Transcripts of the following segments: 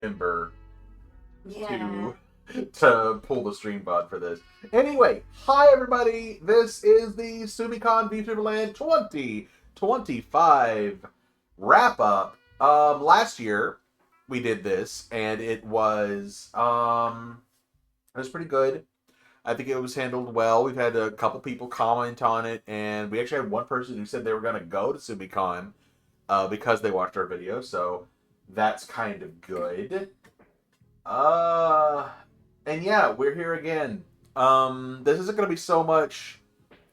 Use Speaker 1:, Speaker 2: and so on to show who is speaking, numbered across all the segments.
Speaker 1: Ember
Speaker 2: Yeah.
Speaker 1: to pull the stream bot for this. Anyway, hi everybody. This is the TsumiCon VTuber Land 2025 wrap up. Last year we did this and it was pretty good. I think it was handled well. We've had a couple people comment on it, and we actually had one person who said they were going to go to TsumiCon because they watched our video, so that's kind of good. And yeah, we're here again. This isn't going to be so much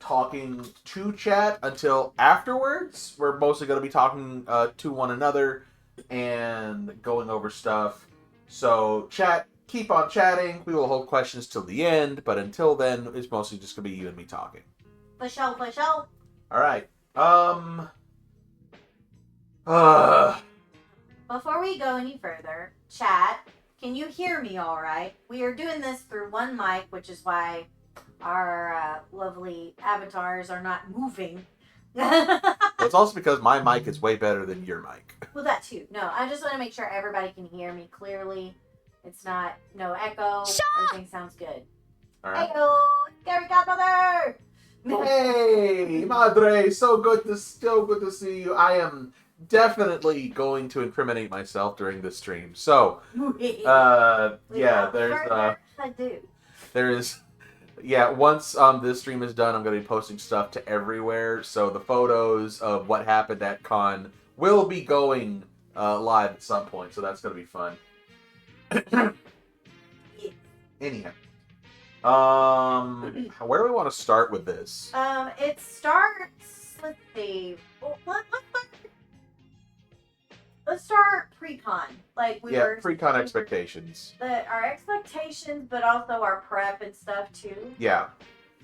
Speaker 1: talking to chat until afterwards. We're mostly going to be talking to one another and going over stuff. So chat, keep on chatting. We will hold questions till the end, but until then, it's mostly just going to be you and me talking.
Speaker 2: For sure, for sure.
Speaker 1: All right.
Speaker 2: Before we go any further, chat, can you hear me all right? We are doing this through one mic, which is why our lovely avatars are not moving.
Speaker 1: It's also because my mic is way better than your mic.
Speaker 2: Well, that too. No, I just want to make sure everybody can hear me clearly. It's not, no echo. Everything sounds good.
Speaker 1: All right.
Speaker 2: Heyo! Scary Godmother!
Speaker 1: Hey, Madre, so good to see you. I am definitely going to incriminate myself during this stream. So, once this stream is done, I'm going to be posting stuff to everywhere. So the photos of what happened at con will be going live at some point. So that's going to be fun. Anyhow, where do we want to start with this?
Speaker 2: It starts. Let's see. Let's start pre-con. Like we were
Speaker 1: pre-con expectations.
Speaker 2: Our expectations, but also our prep and stuff too.
Speaker 1: Yeah.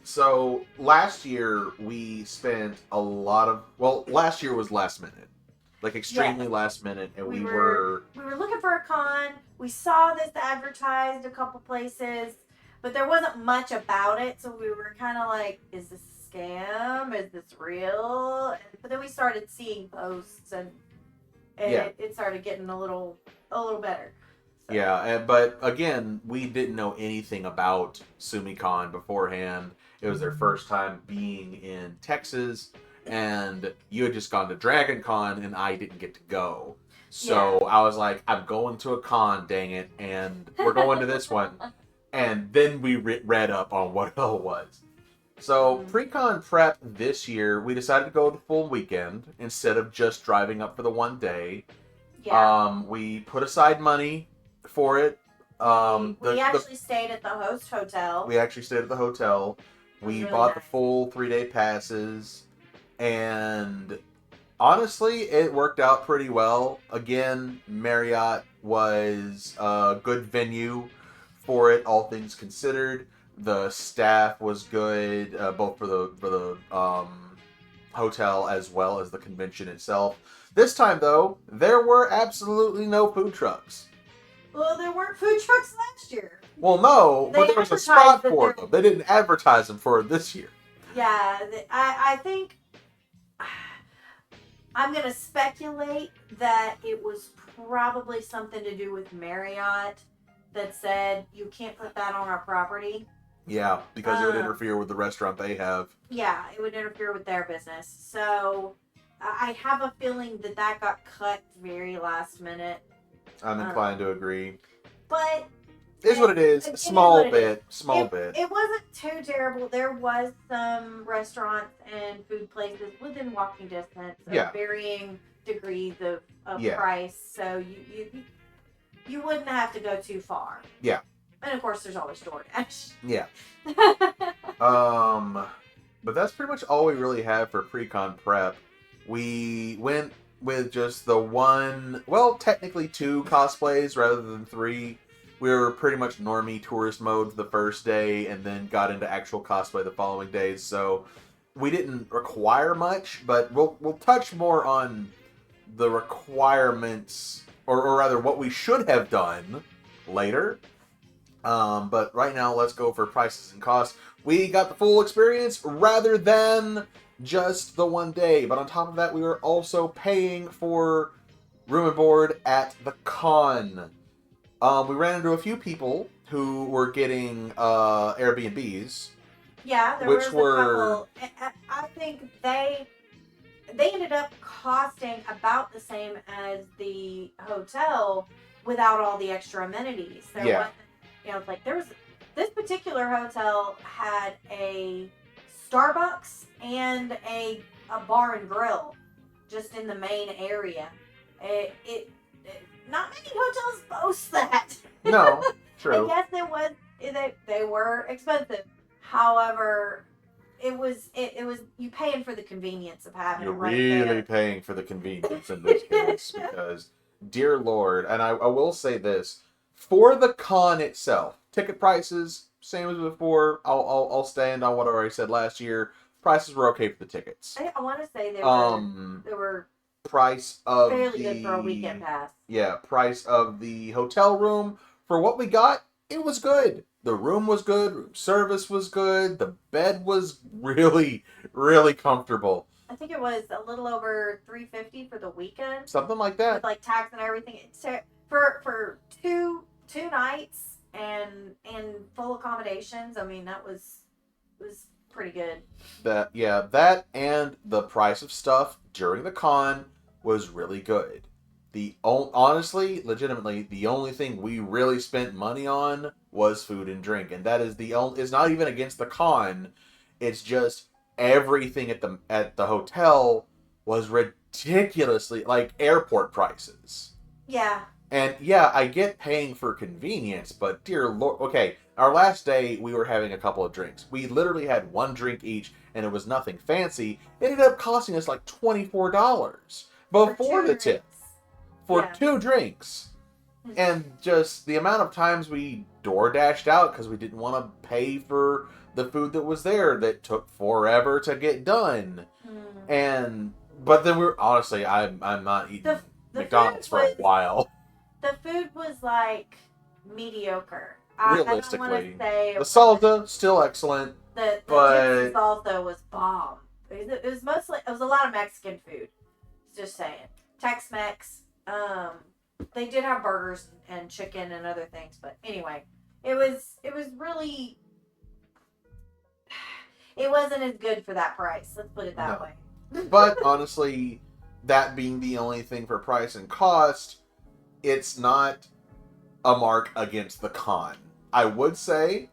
Speaker 1: So last year we spent a lot of. Well, last year was last minute, like extremely last minute, and we were
Speaker 2: looking for a con. We saw this advertised a couple places, but there wasn't much about it, so we were kind of like, "Is this a scam? Is this real?" But then we started seeing posts and it started getting a little better. So.
Speaker 1: Yeah, but again, we didn't know anything about TsumiCon beforehand. It was their first time being in Texas, and you had just gone to Dragon Con, and I didn't get to go. So I was like, I'm going to a con, dang it, and we're going to this one. And then we read up on what it all was. So pre-con prep this year, we decided to go the full weekend instead of just driving up for the one day.
Speaker 2: Yeah.
Speaker 1: We put aside money for it.
Speaker 2: We actually stayed at the host hotel.
Speaker 1: We actually stayed at the hotel. We really bought the full 3-day passes. And honestly, it worked out pretty well. Again, Marriott was a good venue for it, all things considered. The staff was good, both for the hotel as well as the convention itself. This time, though, there were absolutely no food trucks.
Speaker 2: Well, there weren't food trucks last year.
Speaker 1: Well, no, but there was a spot for them. They didn't advertise them for this year.
Speaker 2: Yeah, I think I'm going to speculate that it was probably something to do with Marriott that said you can't put that on our property.
Speaker 1: Yeah, because it would interfere with the restaurant they have.
Speaker 2: Yeah, it would interfere with their business. So I have a feeling that got cut very last minute.
Speaker 1: I'm inclined to agree.
Speaker 2: But
Speaker 1: it's what it is. Small bit.
Speaker 2: It wasn't too terrible. There was some restaurants and food places within walking distance of varying degrees of price. So you wouldn't have to go too far.
Speaker 1: Yeah.
Speaker 2: And of course, there's always DoorDash.
Speaker 1: Yeah. But that's pretty much all we really have for pre-con prep. We went with just the one, well, technically 2 cosplays rather than 3. We were pretty much normie tourist mode the first day, and then got into actual cosplay the following days. So we didn't require much, but we'll touch more on the requirements, or rather what we should have done later. But right now, let's go for prices and costs. We got the full experience rather than just the one day. But on top of that, we were also paying for room and board at the con. We ran into a few people who were getting Airbnbs.
Speaker 2: Yeah, there
Speaker 1: Which
Speaker 2: was
Speaker 1: were-
Speaker 2: a couple. I think they ended up costing about the same as the hotel without all the extra amenities. There
Speaker 1: Yeah.
Speaker 2: wasn't, like there was this particular hotel had a Starbucks and a bar and grill just in the main area. It not many hotels boast that.
Speaker 1: No,
Speaker 2: I
Speaker 1: true.
Speaker 2: guess they were expensive. However, it was you paying for the convenience of having
Speaker 1: You're
Speaker 2: it right
Speaker 1: really
Speaker 2: there.
Speaker 1: paying for the convenience in this case because, dear Lord, and I will say this for the con itself, ticket prices same as before. I'll stand on what I already said last year. Prices were okay for the tickets.
Speaker 2: I want to say they were
Speaker 1: Price of
Speaker 2: fairly good for a weekend pass.
Speaker 1: Yeah, price of the hotel room for what we got, it was good. The room was good, room service was good, the bed was really, really comfortable.
Speaker 2: I think it was a little over $350 for the weekend,
Speaker 1: Something like that.
Speaker 2: with like tax and everything. For two nights and full accommodations. I mean, it was pretty good.
Speaker 1: That and the price of stuff during the con was really good. Honestly, legitimately, the only thing we really spent money on was food and drink, and that is it's not even against the con. It's just everything at the hotel was ridiculously like airport prices.
Speaker 2: Yeah.
Speaker 1: And yeah, I get paying for convenience, but dear Lord, okay, our last day we were having a couple of drinks. We literally had one drink each, and it was nothing fancy. It ended up costing us like $24 before the tip for 2 drinks. And just the amount of times we door dashed out because we didn't want to pay for the food that was there that took forever to get done. But then honestly, I'm not eating McDonald's for a while.
Speaker 2: The food was like mediocre.
Speaker 1: Realistically,
Speaker 2: I don't want to say
Speaker 1: the salsa still excellent.
Speaker 2: The
Speaker 1: but
Speaker 2: chips salsa was bomb. It was a lot of Mexican food. Just saying, Tex-Mex. They did have burgers and chicken and other things, but anyway, it was really. It wasn't as good for that price. Let's put it that way.
Speaker 1: But honestly, that being the only thing for price and cost, it's not a mark against the con. I would say,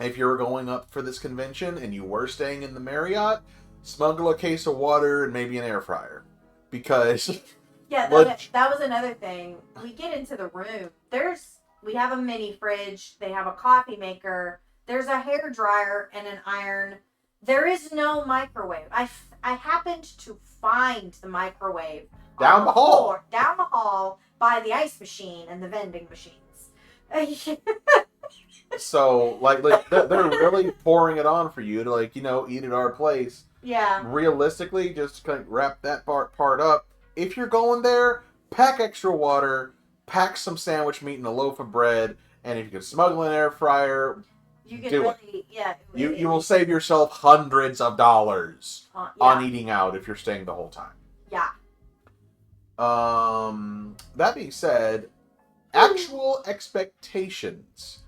Speaker 1: if you were going up for this convention and you were staying in the Marriott, smuggle a case of water and maybe an air fryer. Because...
Speaker 2: Yeah, that was another thing. We get into the room. We have a mini fridge. They have a coffee maker. There's a hair dryer and an iron. There is no microwave. I happened to find the microwave
Speaker 1: down the
Speaker 2: hall by the ice machine and the vending machines.
Speaker 1: So, they're really pouring it on for you to, eat at our place.
Speaker 2: Yeah.
Speaker 1: Realistically, just kind of wrap that part up. If you're going there, pack extra water, pack some sandwich meat and a loaf of bread, and if you can smuggle an air fryer,
Speaker 2: you can
Speaker 1: do it.
Speaker 2: Yeah.
Speaker 1: You will save yourself hundreds of dollars on eating out if you're staying the whole time.
Speaker 2: Yeah.
Speaker 1: That being said, actual expectations.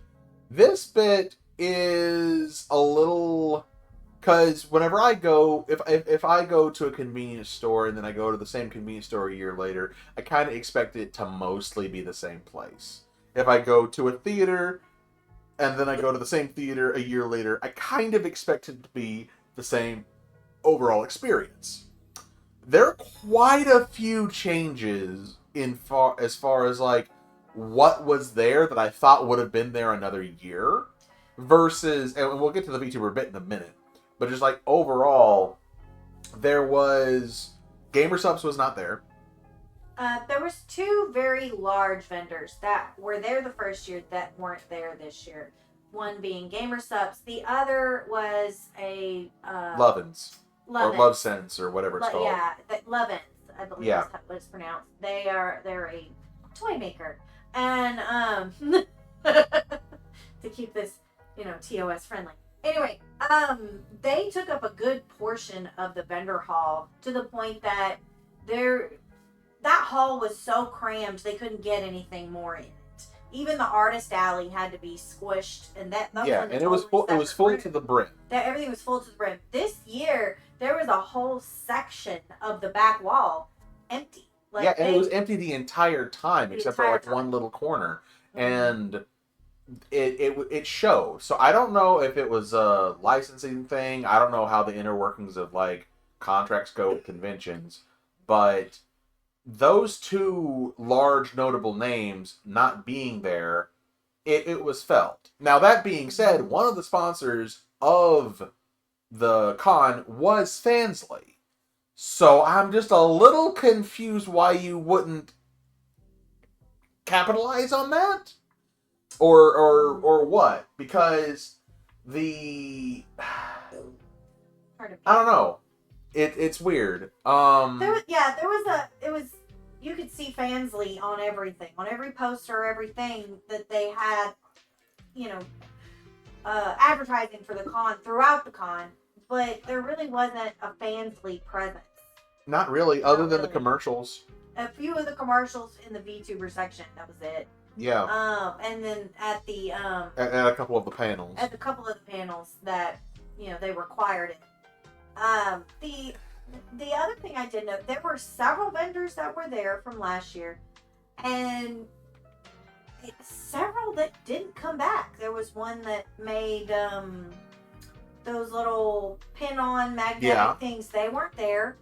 Speaker 1: This bit is a little... Because whenever I go, if I go to a convenience store and then I go to the same convenience store a year later, I kind of expect it to mostly be the same place. If I go to a theater and then I go to the same theater a year later, I kind of expect it to be the same overall experience. There are quite a few changes as far as like what was there that I thought would have been there another year versus, and we'll get to the VTuber bit in a minute. But just like overall, there was GamerSupps was not there.
Speaker 2: There was 2 very large vendors that were there the first year that weren't there this year. One being GamerSupps, the other was a
Speaker 1: Lovin's. Or Love Sense or whatever it's called.
Speaker 2: Yeah, Lovin's, I believe is what it's pronounced. They're a toy maker, and to keep this TOS friendly. Anyway, they took up a good portion of the vendor hall to the point that that hall was so crammed they couldn't get anything more in it. even the artist alley had to be squished, and that
Speaker 1: yeah,
Speaker 2: was
Speaker 1: and it was full. It was full to the brim.
Speaker 2: That everything was full to the brim. This year there was a whole section of the back wall empty. Like
Speaker 1: yeah, and it was empty the entire time except for like one little corner, and it showed. So I don't know if it was a licensing thing. I don't know how the inner workings of like contracts go with conventions, but those two large notable names not being there, it was felt. Now that being said, one of the sponsors of the con was Fansly. So I'm just a little confused why you wouldn't capitalize on that? Or what? Because I don't know. It's weird.
Speaker 2: You could see Fansly on everything, on every poster, everything that they had, advertising for the con throughout the con, but there really wasn't a Fansly presence.
Speaker 1: Not really, other than the commercials.
Speaker 2: A few of the commercials in the VTuber section, that was it.
Speaker 1: Yeah.
Speaker 2: And then at the
Speaker 1: at a couple of the panels.
Speaker 2: At a couple of the panels that they required it. The other thing I did note, there were several vendors that were there from last year, and several that didn't come back. There was one that made those little pin-on magnetic things. They weren't there.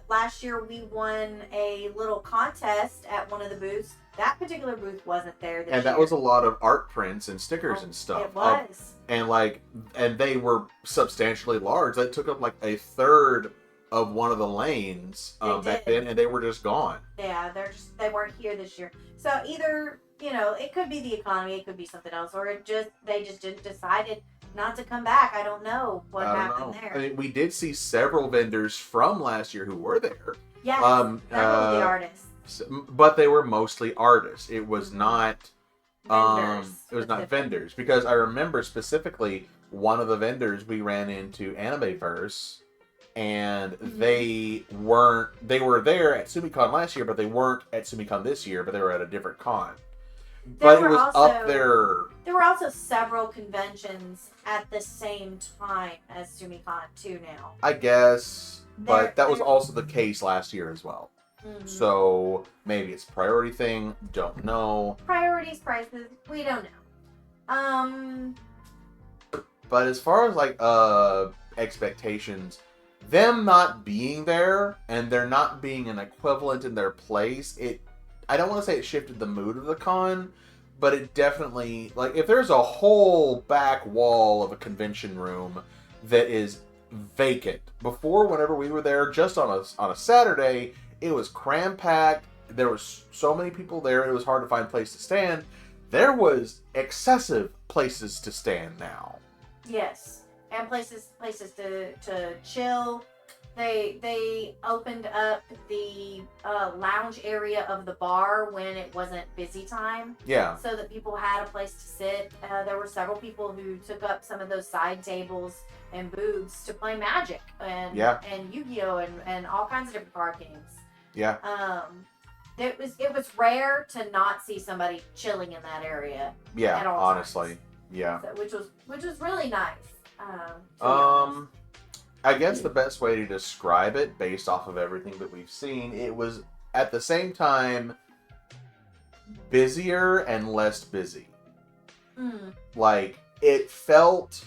Speaker 2: Last year we won a little contest at one of the booths. That particular booth wasn't there this year.
Speaker 1: That was a lot of art prints and stickers and stuff.
Speaker 2: It was.
Speaker 1: And they were substantially large. That took up like a third of one of the lanes back then, and they were just gone.
Speaker 2: Yeah, they weren't here this year. So either, it could be the economy, it could be something else, or they just decided not to come back. I don't know what happened there.
Speaker 1: I mean, we did see several vendors from last year who were there.
Speaker 2: Yes, several of the artists.
Speaker 1: But they were mostly artists. It was not
Speaker 2: vendors.
Speaker 1: It was not vendors, because I remember specifically one of the vendors we ran into, Animeverse, and they were there at TsumiCon last year, but they weren't at TsumiCon this year, but they were at a different con. But it was up there.
Speaker 2: There were also several conventions at the same time as TsumiCon too now.
Speaker 1: I guess, but that was also the case last year as well. Mm-hmm. So maybe it's a priority thing. Don't know.
Speaker 2: Priorities, prices, we don't know.
Speaker 1: But as far as like expectations, them not being there and there not being an equivalent in their place, I don't want to say it shifted the mood of the con, but it definitely, like, if there's a whole back wall of a convention room that is vacant, before, whenever we were there, just on a Saturday, it was cram-packed. There was so many people there, it was hard to find a place to stand. There was excessive places to stand now.
Speaker 2: Yes, and places to chill. They opened up the lounge area of the bar when it wasn't busy time.
Speaker 1: Yeah.
Speaker 2: So that people had a place to sit. There were several people who took up some of those side tables and booths to play Magic and Yu-Gi-Oh! and all kinds of different card games.
Speaker 1: Yeah.
Speaker 2: It was rare to not see somebody chilling in that area.
Speaker 1: Yeah.
Speaker 2: At all
Speaker 1: honestly.
Speaker 2: Times.
Speaker 1: Yeah.
Speaker 2: So, which was really nice.
Speaker 1: I guess the best way to describe it, based off of everything that we've seen, it was at the same time busier and less busy. Like, it felt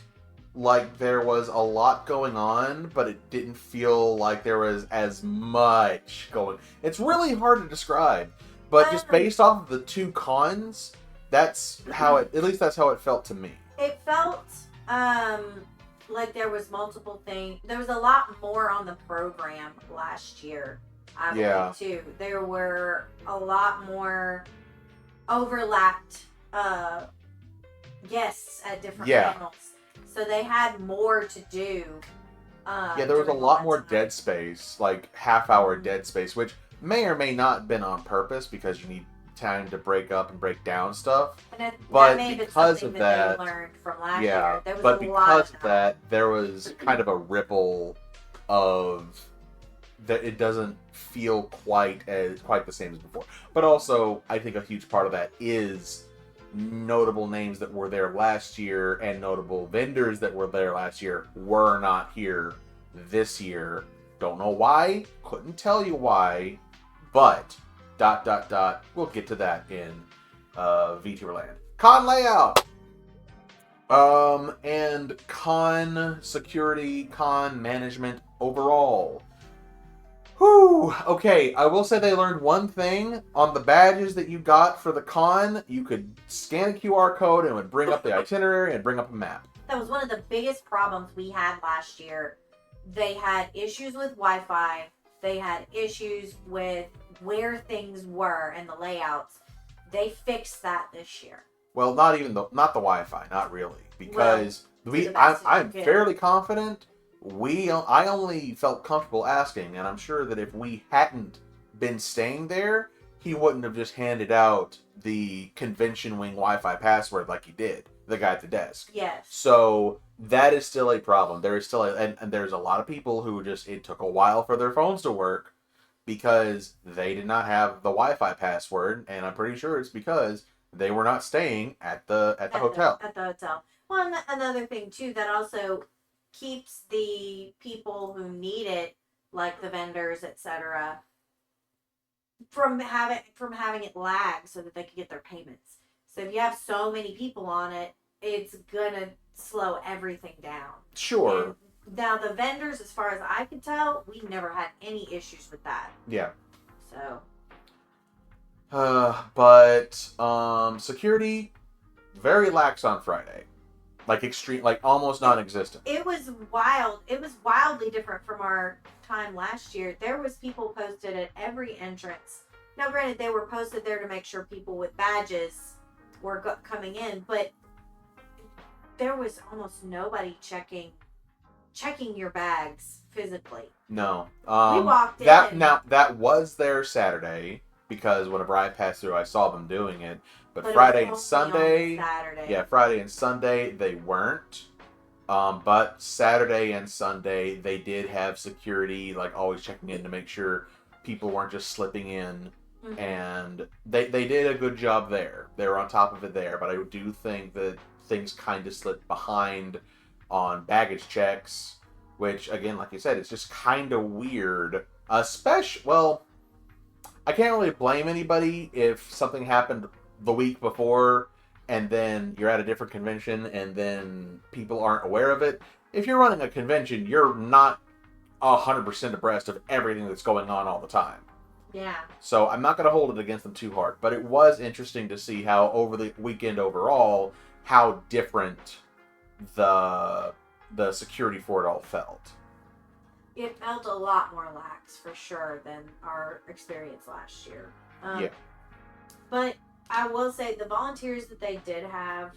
Speaker 1: like there was a lot going on, but it didn't feel like there was as much going. It's really hard to describe, but just based off of the two cons, that's how it, at least that's how it felt to me.
Speaker 2: It felt like there was multiple things. There was a lot more on the program last year, I believe, too. There were a lot more overlapped guests at different panels. So they had more to do.
Speaker 1: There was a lot more dead space, like half-hour dead space, which may or may not have been on purpose because you need time to break up and break down stuff.
Speaker 2: And
Speaker 1: but
Speaker 2: that
Speaker 1: because of that,
Speaker 2: they learned from last year. There was
Speaker 1: but because of that, there was kind of a ripple of that it doesn't feel quite the same as before. But also, I think a huge part of that is notable names that were there last year and notable vendors that were there last year were not here this year. Don't know why, couldn't tell you why, but ... We'll get to that in VTuber land. Con layout! And con security, con management overall. Whew. Okay, I will say they learned one thing. On the badges that you got for the con, you could scan a QR code and it would bring up the itinerary and bring up a map.
Speaker 2: That was one of the biggest problems we had last year. They had issues with Wi-Fi. They had issues with where things were and the layouts. They fixed that this year.
Speaker 1: Well, not the Wi-Fi, not really, because I'm fairly confident. I only felt comfortable asking, and I'm sure that if we hadn't been staying there, he wouldn't have just handed out the convention wing Wi-Fi password like he did, the guy at the desk.
Speaker 2: Yes.
Speaker 1: So that is still a problem. There is still and there's a lot of people who it took a while for their phones to work because they did not have the Wi-Fi password, and I'm pretty sure it's because they were not staying at the hotel.
Speaker 2: At the hotel. Well, and another thing too that also keeps the people who need it, like the vendors, etc., from having it lag so that they can get their payments. So if you have so many people on it, it's gonna slow everything down.
Speaker 1: Sure.
Speaker 2: And now the vendors, as far as I can tell, we never had any issues with that.
Speaker 1: Yeah.
Speaker 2: So.
Speaker 1: But security, very lax on Friday. Like almost non-existent.
Speaker 2: It was wild. It was wildly different from our time last year. There was people posted at every entrance. Now, granted, they were posted there to make sure people with badges were coming in, but there was almost nobody checking your bags physically.
Speaker 1: No.
Speaker 2: We walked in.
Speaker 1: That was there Saturday, because whenever I passed through, I saw them doing it. But Friday and Sunday, Friday and Sunday they weren't. But Saturday and Sunday they did have security, like always checking in to make sure people weren't just slipping in. Mm-hmm. And they did a good job there. They were on top of it there. But I do think that things kind of slipped behind on baggage checks, which again, like you said, it's just kind of weird. I can't really blame anybody if something happened the week before and then you're at a different convention and then people aren't aware of it. If you're running a convention, you're not 100% abreast of everything that's going on all the time.
Speaker 2: Yeah.
Speaker 1: So I'm not going to hold it against them too hard, but it was interesting to see how over the weekend overall, how different the security for it all felt.
Speaker 2: It felt a lot more lax, for sure, than our experience last year.
Speaker 1: Yeah.
Speaker 2: But I will say the volunteers that they did have,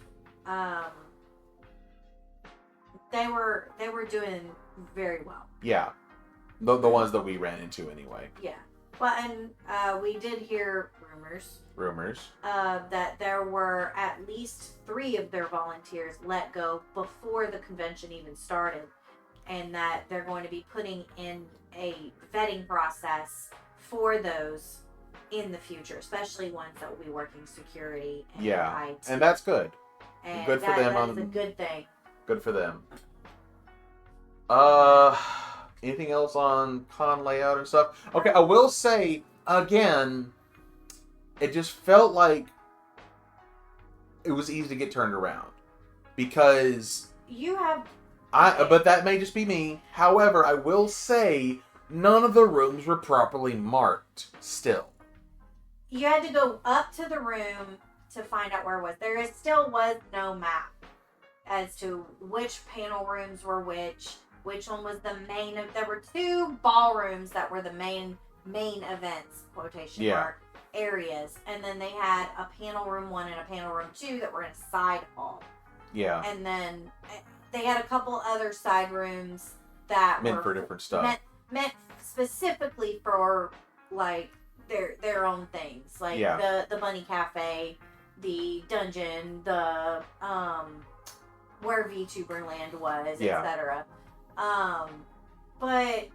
Speaker 2: they were doing very well.
Speaker 1: Yeah. The ones that we ran into anyway.
Speaker 2: Yeah. Well, and we did hear rumors that there were at least 3 of their volunteers let go before the convention even started, and that they're going to be putting in a vetting process for those in the future, especially ones that will be working security and IT.
Speaker 1: And that's good.
Speaker 2: And
Speaker 1: good for them.
Speaker 2: That is a good thing.
Speaker 1: Good for them. Anything else on con layout and stuff? Okay, I will say, again, it just felt like it was easy to get turned around. Because... but that may just be me. However, I will say, none of the rooms were properly marked still.
Speaker 2: You had to go up to the room to find out where it was. There still was no map as to which panel rooms were which one was the main. There were 2 ballrooms that were the main events, quotation mark, areas. And then they had a panel room 1 and a panel room 2 that were in a side hall. Yeah. And then they had a couple other side rooms that
Speaker 1: meant for different stuff.
Speaker 2: Meant specifically for, like, their own things. Like the Bunny Cafe, the dungeon, the where VTuber land was, etc. But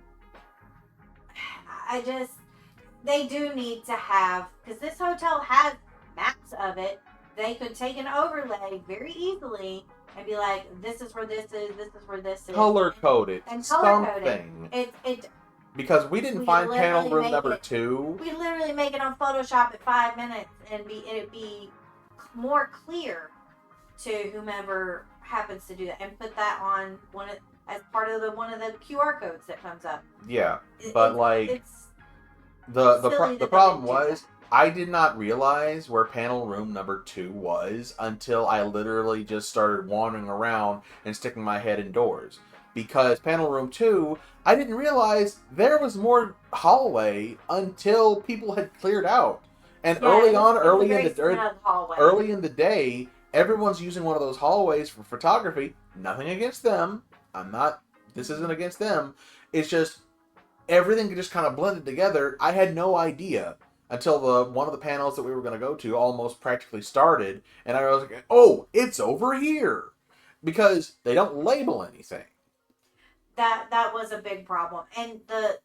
Speaker 2: They do need to have, because this hotel has maps of it. They could take an overlay very easily and be like, this is where this is, this is where this is.
Speaker 1: Color code it.
Speaker 2: And color code
Speaker 1: something.
Speaker 2: It
Speaker 1: because we didn't find panel room number 2.
Speaker 2: We literally make it on Photoshop in 5 minutes and it'd be more clear to whomever happens to do that, and put that on as part of one of the QR codes that comes up.
Speaker 1: Yeah, but the problem was I did not realize where panel room number 2 was until I literally just started wandering around and sticking my head indoors. Because panel room 2, I didn't realize there was more hallway until people had cleared out. And early in the day, everyone's using one of those hallways for photography. Nothing against them. This isn't against them. It's just everything just kind of blended together. I had no idea until one of the panels that we were going to go to almost practically started, and I was like, "Oh, it's over here," because they don't label anything.
Speaker 2: That was a big problem, and the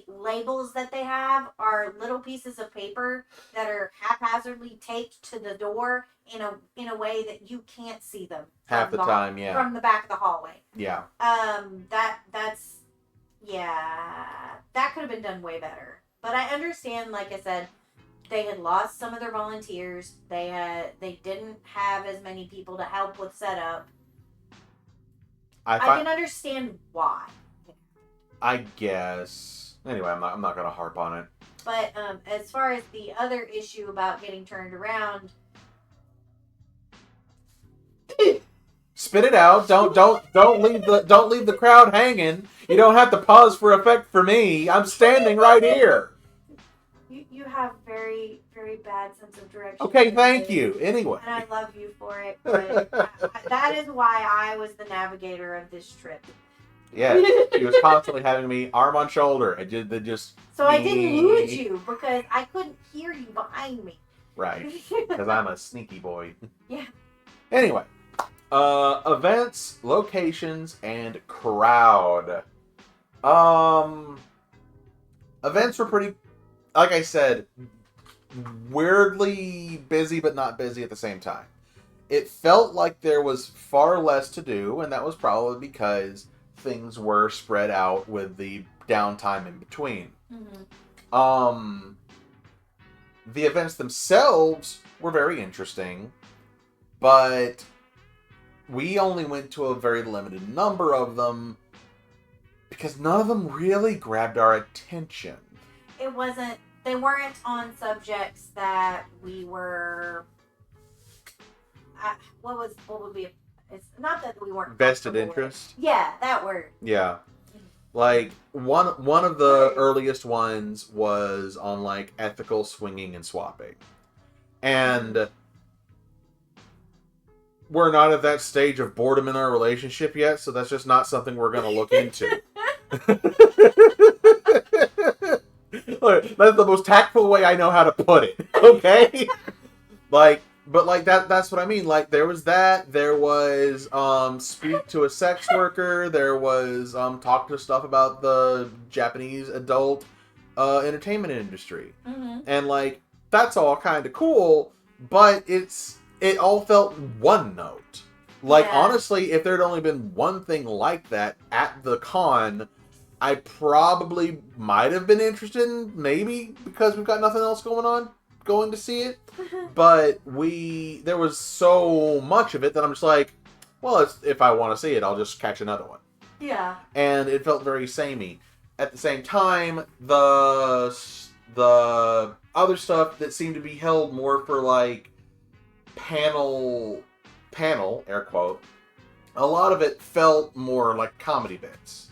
Speaker 2: labels that they have are little pieces of paper that are haphazardly taped to the door in a way that you can't see them
Speaker 1: half the time. Yeah,
Speaker 2: from the back of the hallway.
Speaker 1: Yeah.
Speaker 2: That could have been done way better. But I understand, like I said, they had lost some of their volunteers. They didn't have as many people to help with setup. I can understand why.
Speaker 1: I guess. Anyway, I'm not gonna harp on it.
Speaker 2: But as far as the other issue about getting turned around,
Speaker 1: spit it out. Don't leave the crowd hanging. You don't have to pause for effect for me. I'm standing right here.
Speaker 2: You have very, very bad sense of direction.
Speaker 1: Okay, thank you. Anyway.
Speaker 2: And I love you for it. But that is why I was the navigator of this trip.
Speaker 1: Yeah, she was constantly having me arm on shoulder. I didn't
Speaker 2: lose you because I couldn't hear you behind me.
Speaker 1: Right, because I'm a sneaky boy.
Speaker 2: Yeah.
Speaker 1: Anyway, events, locations, and crowd. Events were pretty, like I said, weirdly busy, but not busy at the same time. It felt like there was far less to do, and that was probably because things were spread out with the downtime in between. Mm-hmm. The events themselves were very interesting, but we only went to a very limited number of them because none of them really grabbed our attention.
Speaker 2: They weren't on subjects that we were. What would be? It's not that we weren't
Speaker 1: vested interest.
Speaker 2: Yeah, that word.
Speaker 1: Yeah, like one of the earliest ones was on like ethical swinging and swapping, and we're not at that stage of boredom in our relationship yet, so that's just not something we're gonna look into. Look, that's the most tactful way I know how to put it. Okay, But that's what I mean. Like there was that. There was speak to a sex worker. There was talk to stuff about the Japanese adult entertainment industry, and like that's all kind of cool. But it all felt one note. Like honestly, if there'd only been one thing like that at the con, I probably might have been interested in, maybe because we've got nothing else going on, going to see it. But there was so much of it that I'm just like, well, if I want to see it, I'll just catch another one.
Speaker 2: Yeah.
Speaker 1: And it felt very samey. At the same time, the other stuff that seemed to be held more for like panel, air quote, a lot of it felt more like comedy bits.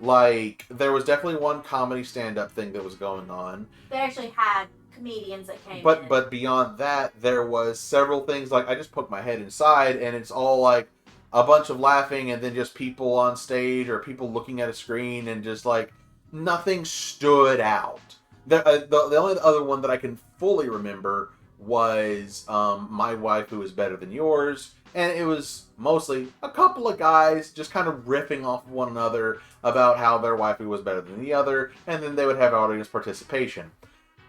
Speaker 1: Like, there was definitely one comedy stand-up thing that was going on.
Speaker 2: They actually had comedians that came in.
Speaker 1: But beyond that, there was several things, like, I just poked my head inside, and it's all, like, a bunch of laughing, and then just people on stage, or people looking at a screen, and just, like, nothing stood out. The only other one that I can fully remember was my waifu is better than yours. And it was mostly a couple of guys just kind of riffing off of one another about how their waifu was better than the other, and then they would have audience participation.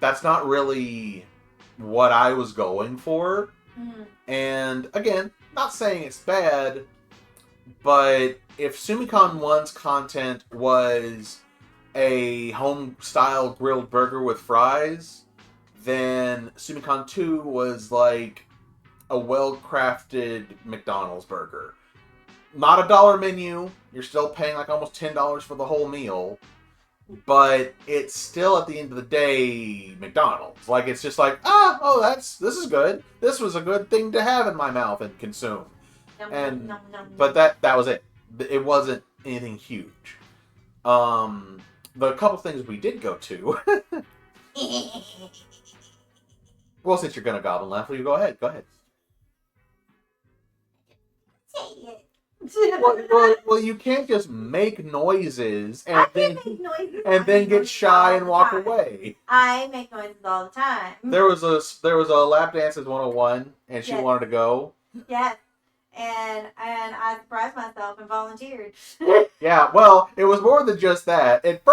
Speaker 1: That's not really what I was going for.
Speaker 2: Mm.
Speaker 1: And again, not saying it's bad, but if TsumiCon 1's content was a home-style grilled burger with fries, then TsumiCon 2 was like a well-crafted McDonald's burger. Not a dollar menu. You're still paying like almost $10 for the whole meal. But it's still, at the end of the day, McDonald's. Like, it's just like, this is good. This was a good thing to have in my mouth and consume.
Speaker 2: Nom.
Speaker 1: But that was it. It wasn't anything huge. The couple things we did go to. Well, since you're gonna goblin laugh, will you go ahead? Go ahead.
Speaker 2: Say it.
Speaker 1: Well, you can't just make noises and
Speaker 2: I
Speaker 1: then
Speaker 2: can make noises.
Speaker 1: and then get shy and walk away.
Speaker 2: I make noises all the time.
Speaker 1: There was a lap dances 101, and she
Speaker 2: Yes.
Speaker 1: wanted to go.
Speaker 2: Yes. And I surprised myself and volunteered.
Speaker 1: Yeah, well, it was more than just that. At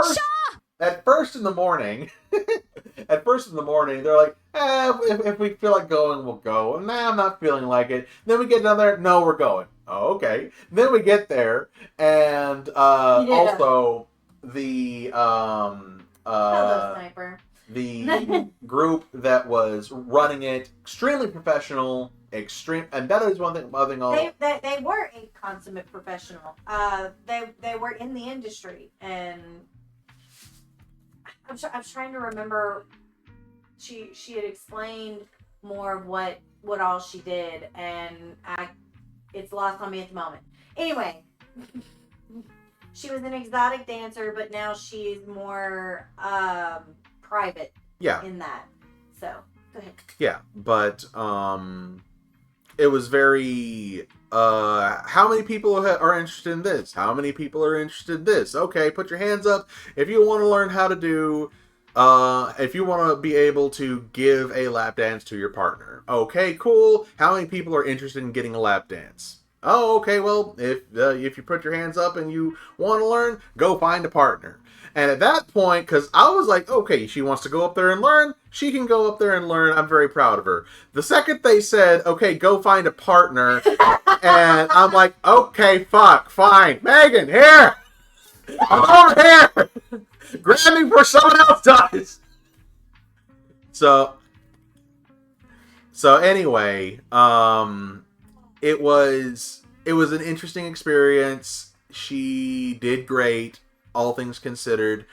Speaker 1: first in the morning, they're like, if we feel like going, we'll go. Nah, I'm not feeling like it. Then we get down there, no, we're going. Oh, okay. Then we get there, and also the
Speaker 2: Hello, sniper.
Speaker 1: the group that was running it, extremely professional, and that is one thing.
Speaker 2: They were a consummate professional. They were in the industry, and I'm trying to remember. She had explained more of what all she did, and it's lost on me at the moment. Anyway, she was an exotic dancer, but now she's more private.
Speaker 1: Yeah.
Speaker 2: In that, so go ahead.
Speaker 1: Yeah, but it was very. How many people are interested in this? How many people are interested in this? Okay, put your hands up if you want to learn how to do. If you want to be able to give a lap dance to your partner. Okay, cool. How many people are interested in getting a lap dance? Oh, okay, well, if you put your hands up and you want to learn, go find a partner. And at that point, because I was like, okay, she wants to go up there and learn, she can go up there and learn. I'm very proud of her. The second they said, okay, go find a partner, and I'm like, okay, fine. Megan, here! I'm over here! Grab me before someone else does! So anyway, it was an interesting experience. She did great, all things considered.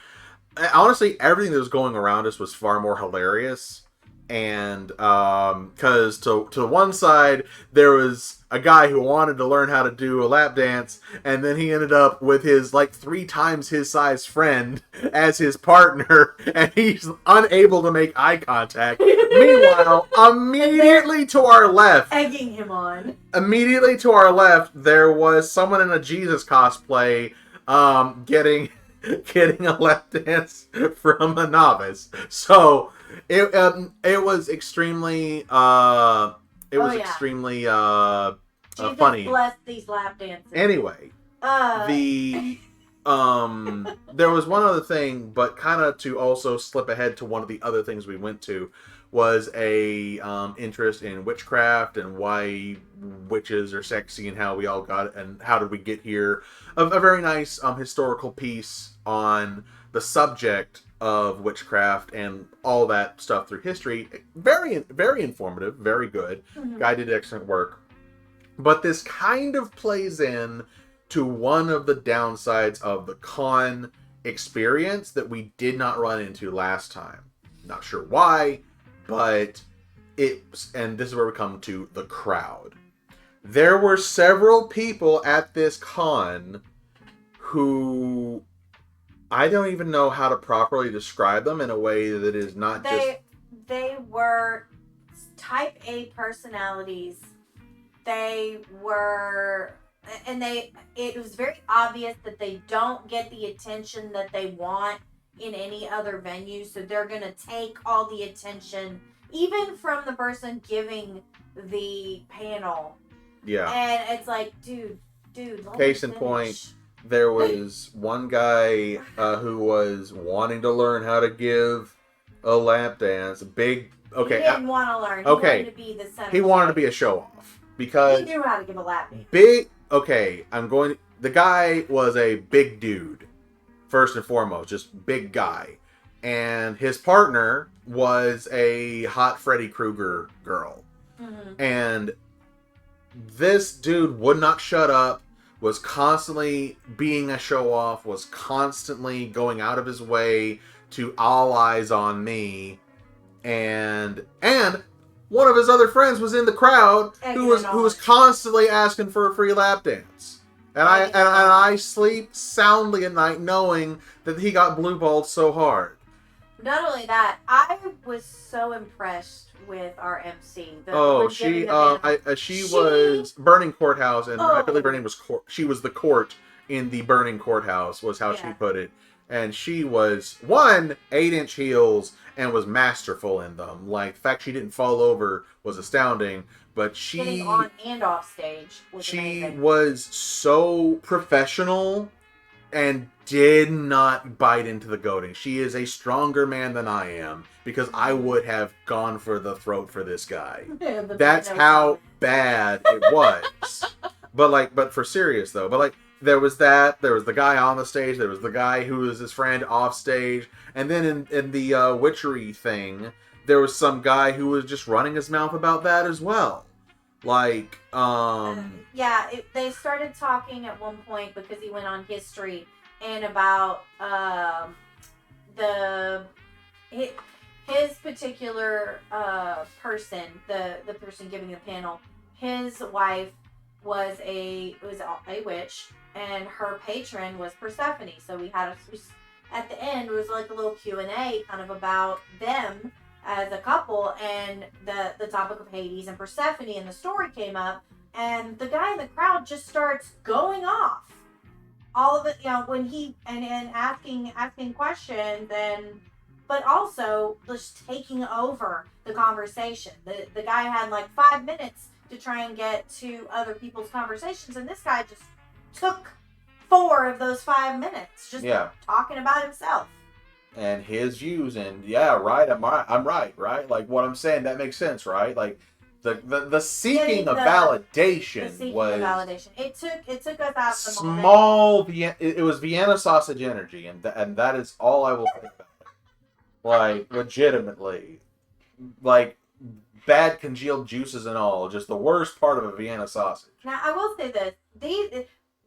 Speaker 1: Honestly, everything that was going around us was far more hilarious. And because to one side there was a guy who wanted to learn how to do a lap dance, and then he ended up with his like 3 times his size friend as his partner, and he's unable to make eye contact. Meanwhile, immediately to our left,
Speaker 2: Egging him on.
Speaker 1: Immediately to our left, there was someone in a Jesus cosplay getting a lap dance from a novice. So it was extremely extremely
Speaker 2: Jesus
Speaker 1: funny.
Speaker 2: Bless these lap dances.
Speaker 1: Anyway, there was one other thing, but kind of to also slip ahead to one of the other things we went to was a interest in witchcraft and why witches are sexy and how we all got it and how did we get here. A very nice historical piece on the subject of witchcraft and all that stuff through history. Very, very informative, very good.
Speaker 2: Mm-hmm.
Speaker 1: Guy did excellent work. But this kind of plays in to one of the downsides of the con experience that we did not run into last time. Not sure why, but and this is where we come to the crowd. There were several people at this con who I don't even know how to properly describe them in a way that is not
Speaker 2: They were type A personalities. They were, and it was very obvious that they don't get the attention that they want in any other venue, so they're going to take all the attention even from the person giving the panel.
Speaker 1: Yeah.
Speaker 2: And it's like, dude, let
Speaker 1: Case
Speaker 2: me
Speaker 1: in
Speaker 2: finish.
Speaker 1: point, there was one guy who was wanting to learn how to give a lap dance. Big. Okay.
Speaker 2: He didn't want to learn. He
Speaker 1: okay.
Speaker 2: wanted to be the center.
Speaker 1: He wanted to be a show off because
Speaker 2: he knew how to give a lap dance.
Speaker 1: big. Okay, the guy was a big dude, first and foremost, just big guy. And his partner was a hot Freddy Krueger girl.
Speaker 2: Mm-hmm.
Speaker 1: And this dude would not shut up, was constantly being a show off, was constantly going out of his way to all eyes on me. And one of his other friends was in the crowd who was constantly asking for a free lap dance. And I sleep soundly at night knowing that he got blue balled so hard.
Speaker 2: Not only that, I was so impressed with our MC.
Speaker 1: She was Burning Courthouse, and I believe her name was she was the court in the Burning Courthouse, was how she put it. And she was 8-inch heels and was masterful in them. Like, the fact she didn't fall over was astounding. But
Speaker 2: getting on and off stage was amazing.
Speaker 1: Was so professional and did not bite into the goading. She is a stronger man than I am, because I would have gone for the throat for this guy. That's how bad it was. But for serious though. But like, there was the guy on the stage, there was the guy who was his friend off stage, and then in the witchery thing, there was some guy who was just running his mouth about that as well. Like,
Speaker 2: they started talking at one point because he went on history and about his particular person, the person giving the panel, his wife was a witch, and her patron was Persephone. So we had at the end, it was like a little Q&A kind of about them as a couple, and the topic of Hades and Persephone, and the story came up, and the guy in the crowd just starts going off. All of it, when he and asking questions, but also just taking over the conversation. The guy had like 5 minutes to try and get to other people's conversations, and this guy just took 4 of those 5 minutes just talking about himself
Speaker 1: and his views. And I'm right. Like, what I'm saying, that makes sense, right? Like, the seeking of validation
Speaker 2: It took us out of the
Speaker 1: small. It was Vienna sausage energy, and that is all I will say about it. Like, legitimately, like, bad congealed juices and all, just the worst part of a Vienna sausage.
Speaker 2: Now, I will say this: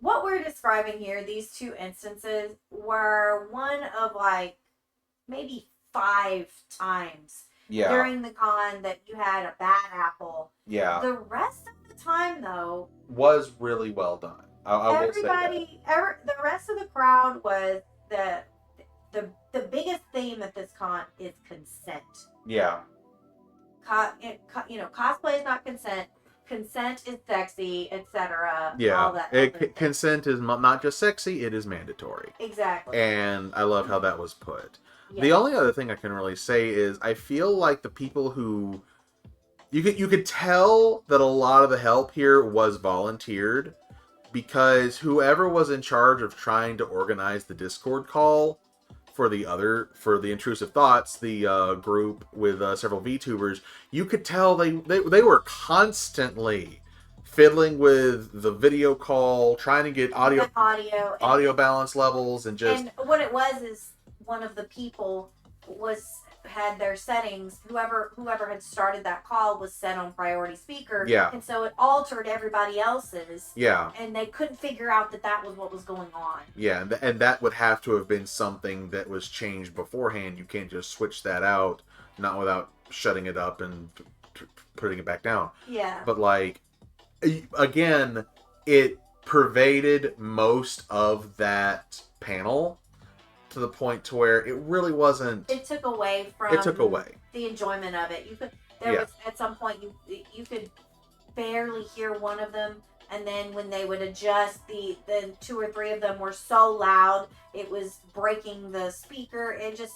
Speaker 2: what we're describing here, these 2 instances, were one of like maybe 5 times during the con that you had a bad apple.
Speaker 1: Yeah.
Speaker 2: The rest of the time, though,
Speaker 1: was really well done. I will say that.
Speaker 2: The rest of the crowd was the biggest theme at this con is consent.
Speaker 1: Yeah.
Speaker 2: Cosplay is not consent. Consent is sexy, etc.
Speaker 1: Yeah.
Speaker 2: All that.
Speaker 1: Consent is not just sexy; it is mandatory.
Speaker 2: Exactly.
Speaker 1: And I love how that was put.
Speaker 2: Yeah.
Speaker 1: The only other thing I can really say is I feel like the people who you could tell that a lot of the help here was volunteered, because whoever was in charge of trying to organize the Discord call for the Intrusive Thoughts, the group with several VTubers, you could tell they were constantly fiddling with the video call, trying to get audio balance levels, and
Speaker 2: what it was is one of the people had their settings, whoever had started that call was set on priority speaker.
Speaker 1: Yeah.
Speaker 2: And so it altered everybody else's.
Speaker 1: Yeah.
Speaker 2: And they couldn't figure out that was what was going on.
Speaker 1: Yeah, and that would have to have been something that was changed beforehand. You can't just switch that out, not without shutting it up and putting it back down.
Speaker 2: Yeah.
Speaker 1: But like, again, it pervaded most of that panel, to the point to where it really wasn't.
Speaker 2: It took away the enjoyment of it. Was at some point you could barely hear one of them, and then when they would adjust, the 2 or 3 of them were so loud it was breaking the speaker. It just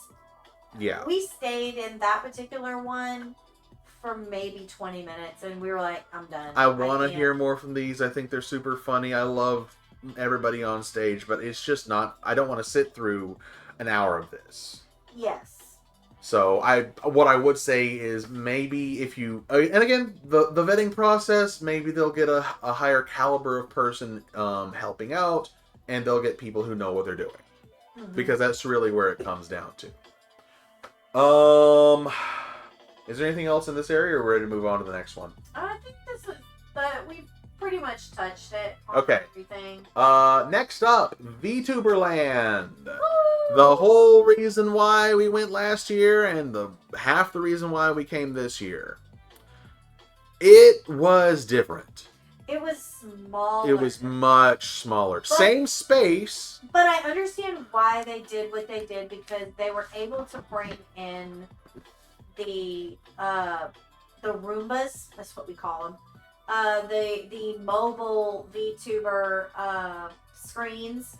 Speaker 2: we stayed in that particular one for maybe 20 minutes, and we were like, I'm done.
Speaker 1: I want to
Speaker 2: can't.
Speaker 1: hear more from these. I think they're super funny. I love everybody on stage, but it's just not... I don't want to sit through an hour of this.
Speaker 2: Yes.
Speaker 1: So what I would say is maybe if you... And again, the vetting process, maybe they'll get a higher caliber of person helping out, and they'll get people who know what they're doing. Mm-hmm. Because that's really where it comes down to. Is there anything else in this area, or are we ready to move on to the next one?
Speaker 2: I think this is... But we've pretty much touched it on everything.
Speaker 1: Next up, VTuber Land. Woo! The whole reason why we went last year, and half the reason why we came this year. It was different.
Speaker 2: It was smaller.
Speaker 1: It was much smaller. Same space.
Speaker 2: But I understand why they did what they did, because they were able to bring in the Roombas. That's what we call them. The mobile VTuber screens,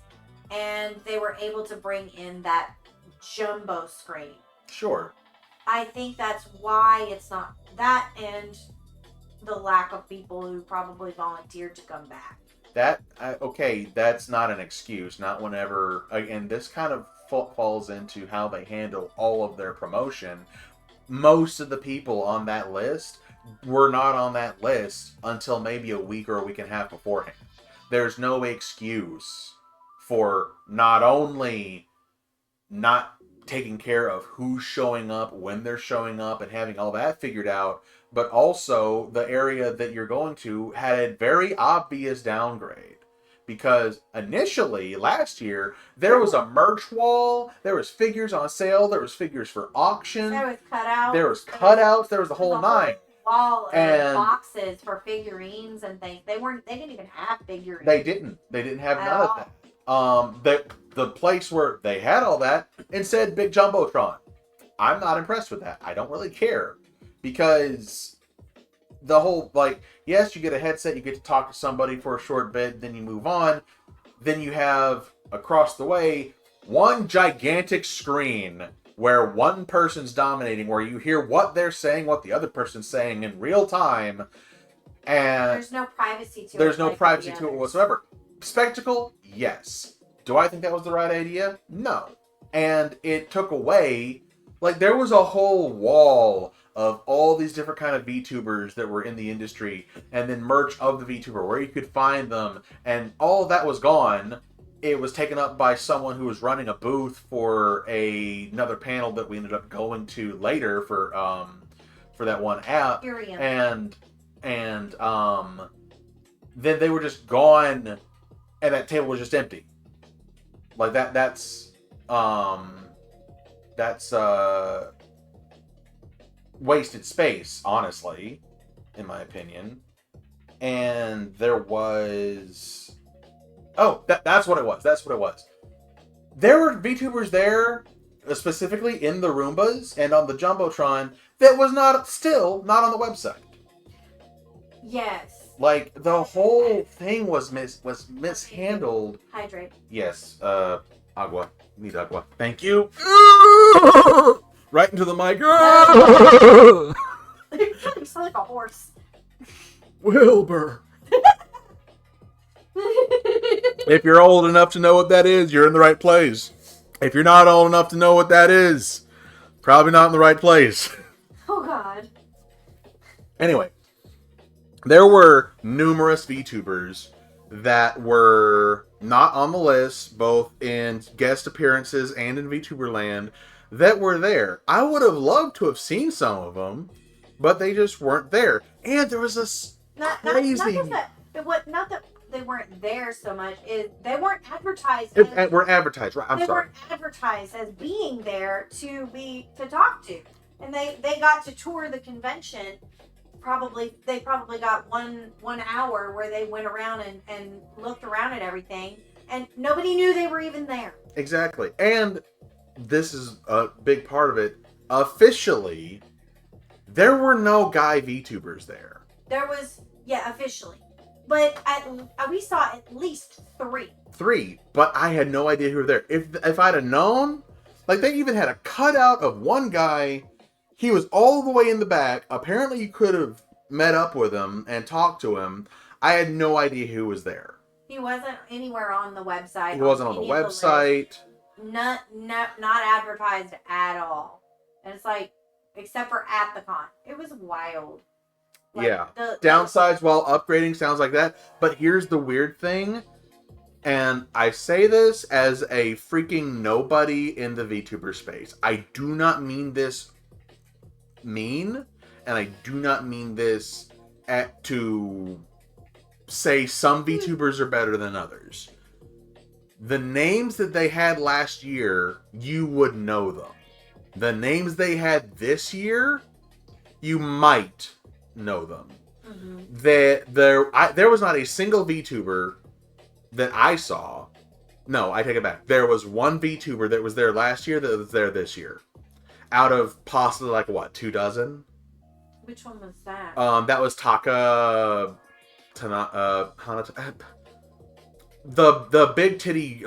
Speaker 2: and they were able to bring in that jumbo screen.
Speaker 1: Sure.
Speaker 2: I think that's why it's not that, and the lack of people who probably volunteered to come back.
Speaker 1: That's not an excuse. Not whenever, and this kind of falls into how they handle all of their promotion. Most of the people on that list were not on that list until maybe a week or a week and a half beforehand. There's no excuse for not only not taking care of who's showing up, when they're showing up, and having all that figured out, but also the area that you're going to had a very obvious downgrade. Because initially, last year, there was a merch wall, there was figures on sale, there was figures for auction,
Speaker 2: there was cutouts,
Speaker 1: there was the whole nine.
Speaker 2: Wall of boxes for figurines and things. They didn't even have figurines.
Speaker 1: They didn't have none of that. The place where they had all that, and said Big Jumbotron. I'm not impressed with that. I don't really care. Because the whole, yes, you get a headset, you get to talk to somebody for a short bit, then you move on. Then you have, across the way, one gigantic screen where one person's dominating, where you hear what they're saying, what the other person's saying in real time. And
Speaker 2: there's no privacy to it.
Speaker 1: There's no privacy to it whatsoever. Spectacle? Yes. Do I think that was the right idea? No. And it took away... there was a whole wall of all these different kind of VTubers that were in the industry, and then merch of the VTuber, where you could find them, and all of that was gone. It was taken up by someone who was running a booth for another panel that we ended up going to later for that one app. And then they were just gone, and that table was just empty. That's wasted space, honestly, in my opinion. And there was... that's what it was. There were VTubers there, specifically in the Roombas and on the Jumbotron, that was not on the website.
Speaker 2: Yes.
Speaker 1: The whole thing was mishandled.
Speaker 2: Hydrate.
Speaker 1: Yes. Agua. Need agua. Thank you. Right into the mic.
Speaker 2: You sound like a horse.
Speaker 1: Wilbur. If you're old enough to know what that is, you're in the right place. If you're not old enough to know what that is, probably not in the right place.
Speaker 2: Oh, God.
Speaker 1: Anyway, there were numerous VTubers that were not on the list, both in guest appearances and in VTuber Land, that were there. I would have loved to have seen some of them, but they just weren't there. And there was this crazy...
Speaker 2: Not that they weren't there so much, is they weren't advertised.
Speaker 1: We're advertised, right?
Speaker 2: They weren't advertised as being there to talk to, and they got to tour the convention. They probably got one hour where they went around and looked around at everything, and nobody knew they were even there.
Speaker 1: Exactly, and this is a big part of it. Officially, there were no guy VTubers there.
Speaker 2: There was, officially. But we saw at least 3.
Speaker 1: 3, but I had no idea who were there. If I'd have known, they even had a cutout of one guy. He was all the way in the back. Apparently, you could have met up with him and talked to him. I had no idea who was there.
Speaker 2: He wasn't anywhere on the website.
Speaker 1: He wasn't on the website.
Speaker 2: Not advertised at all. And it's like, except for at the con. It was wild. Like,
Speaker 1: yeah. Downsides while upgrading sounds like that. But here's the weird thing. And I say this as a freaking nobody in the VTuber space. I do not mean this mean. And I do not mean this to say some VTubers are better than others. The names that they had last year, you would know them. The names they had this year, you might know them. Mm-hmm. There was not a single VTuber that I saw. No, I take it back. There was one VTuber that was there last year that was there this year. Out of possibly like what, 2 dozen?
Speaker 2: Which one was that?
Speaker 1: That was Taka the big titty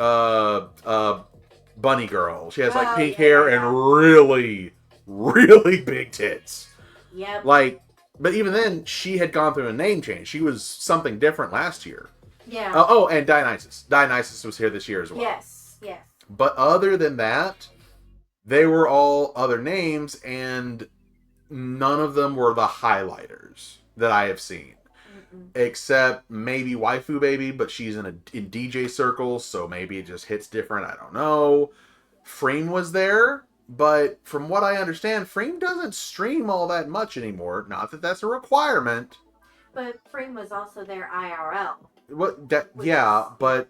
Speaker 1: bunny girl. She has like pink hair and really, really big tits.
Speaker 2: Yep.
Speaker 1: Like, but even then, she had gone through a name change. She was something different last year.
Speaker 2: Yeah.
Speaker 1: Oh, and Dionysus. Dionysus was here this year as well.
Speaker 2: Yes. Yes.
Speaker 1: But other than that, they were all other names, and none of them were the highlighters that I have seen. Except maybe Waifu Baby, but she's in DJ circles, so maybe it just hits different. I don't know. Frame was there, but from what I understand, Frame doesn't stream all that much anymore. Not that that's a requirement.
Speaker 2: But Frame was also there IRL.
Speaker 1: But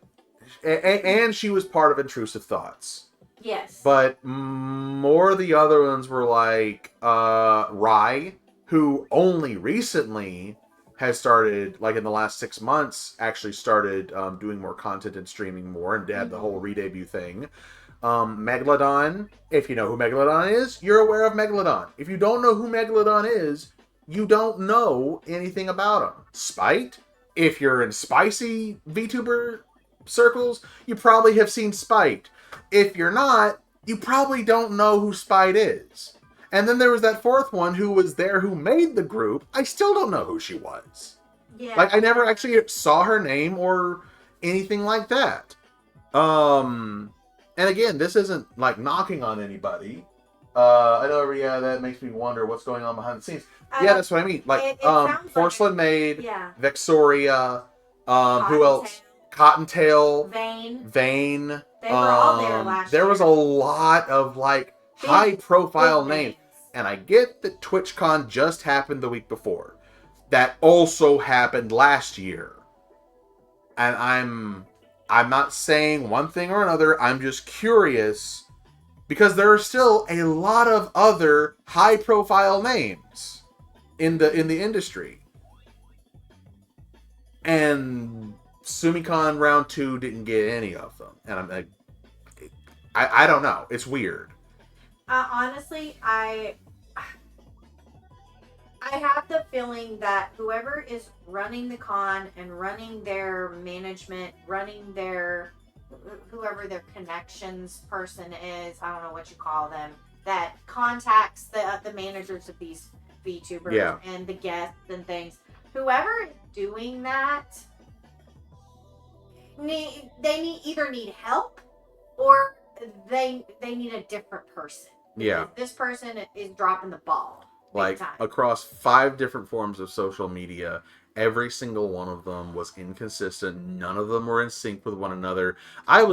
Speaker 1: and she was part of Intrusive Thoughts.
Speaker 2: Yes.
Speaker 1: But more of the other ones were like Rai, who only recently has started, like in the last 6 months, actually started doing more content and streaming more, and had the whole re-debut thing. Megalodon, if you know who Megalodon is, you're aware of Megalodon. If you don't know who Megalodon is, you don't know anything about him. Spite, if you're in spicy VTuber circles, you probably have seen Spite. If you're not, you probably don't know who Spite is. And then there was that fourth one who was there who made the group. I still don't know who she was.
Speaker 2: Yeah.
Speaker 1: Like, I never actually saw her name or anything like that. And again, this isn't like knocking on anybody. I know, yeah, that makes me wonder what's going on behind the scenes. Yeah, that's what I mean. Like, Porcelain Maid, Vexoria, who else? Cottontail, Vane.
Speaker 2: They were all there last year.
Speaker 1: There was a lot of like high-profile names. And I get that TwitchCon just happened the week before. That also happened last year. And I'm not saying one thing or another. I'm just curious because there are still a lot of other high-profile names in the industry. And TsumiCon round 2 didn't get any of them. And I'm like, I don't know. It's weird.
Speaker 2: Honestly, I have the feeling that whoever is running the con and running their management, running their whoever their connections person is, I don't know what you call them, that contacts the managers of these VTubers and the guests and things. Whoever is doing that, they either need help or they need a different person.
Speaker 1: Yeah.
Speaker 2: This person is dropping the ball.
Speaker 1: Like, across 5 different forms of social media, every single one of them was inconsistent. None of them were in sync with one another. I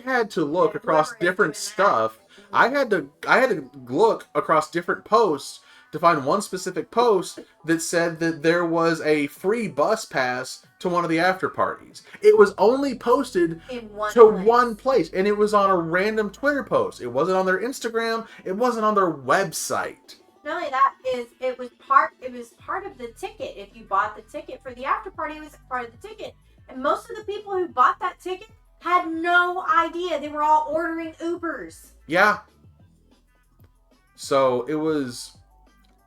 Speaker 1: had to look across different stuff. I had to look across different posts to find one specific post that said that there was a free bus pass to one of the after parties. It was only posted one place, and it was on a random Twitter post. It wasn't on their Instagram. It wasn't on their website.
Speaker 2: Not only that, it was part of the ticket. If you bought the ticket for the after party, it was part of the ticket. And most of the people who bought that ticket had no idea. They were all ordering Ubers.
Speaker 1: Yeah. So it was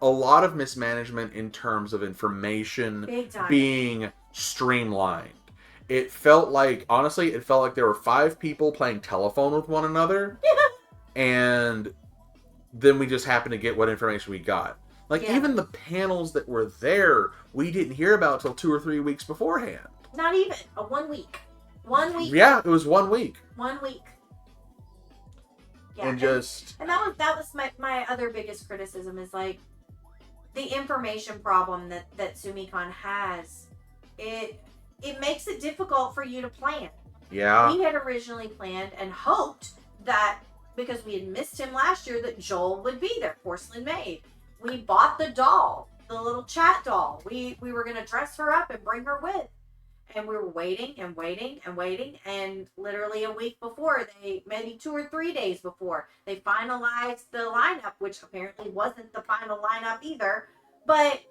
Speaker 1: a lot of mismanagement in terms of information being streamlined. It felt like, honestly, there were 5 people playing telephone with one another. And then we just happened to get what information we got. Like,
Speaker 2: Yeah.
Speaker 1: even the panels that were there, we didn't hear about till 2 or 3 weeks beforehand.
Speaker 2: Not even. 1 week. 1 week.
Speaker 1: Yeah, it was 1 week.
Speaker 2: 1 week. Yeah.
Speaker 1: And just...
Speaker 2: And that was my other biggest criticism is, like, the information problem that TsumiCon has. It makes it difficult for you to plan.
Speaker 1: Yeah.
Speaker 2: We had originally planned and hoped that, because we had missed him last year, that Joel would be there, porcelain maid. We bought the doll, the little chat doll. We were going to dress her up and bring her with. And we were waiting and waiting and waiting. And literally a week before, maybe 2 or 3 days before, they finalized the lineup, which apparently wasn't the final lineup either. But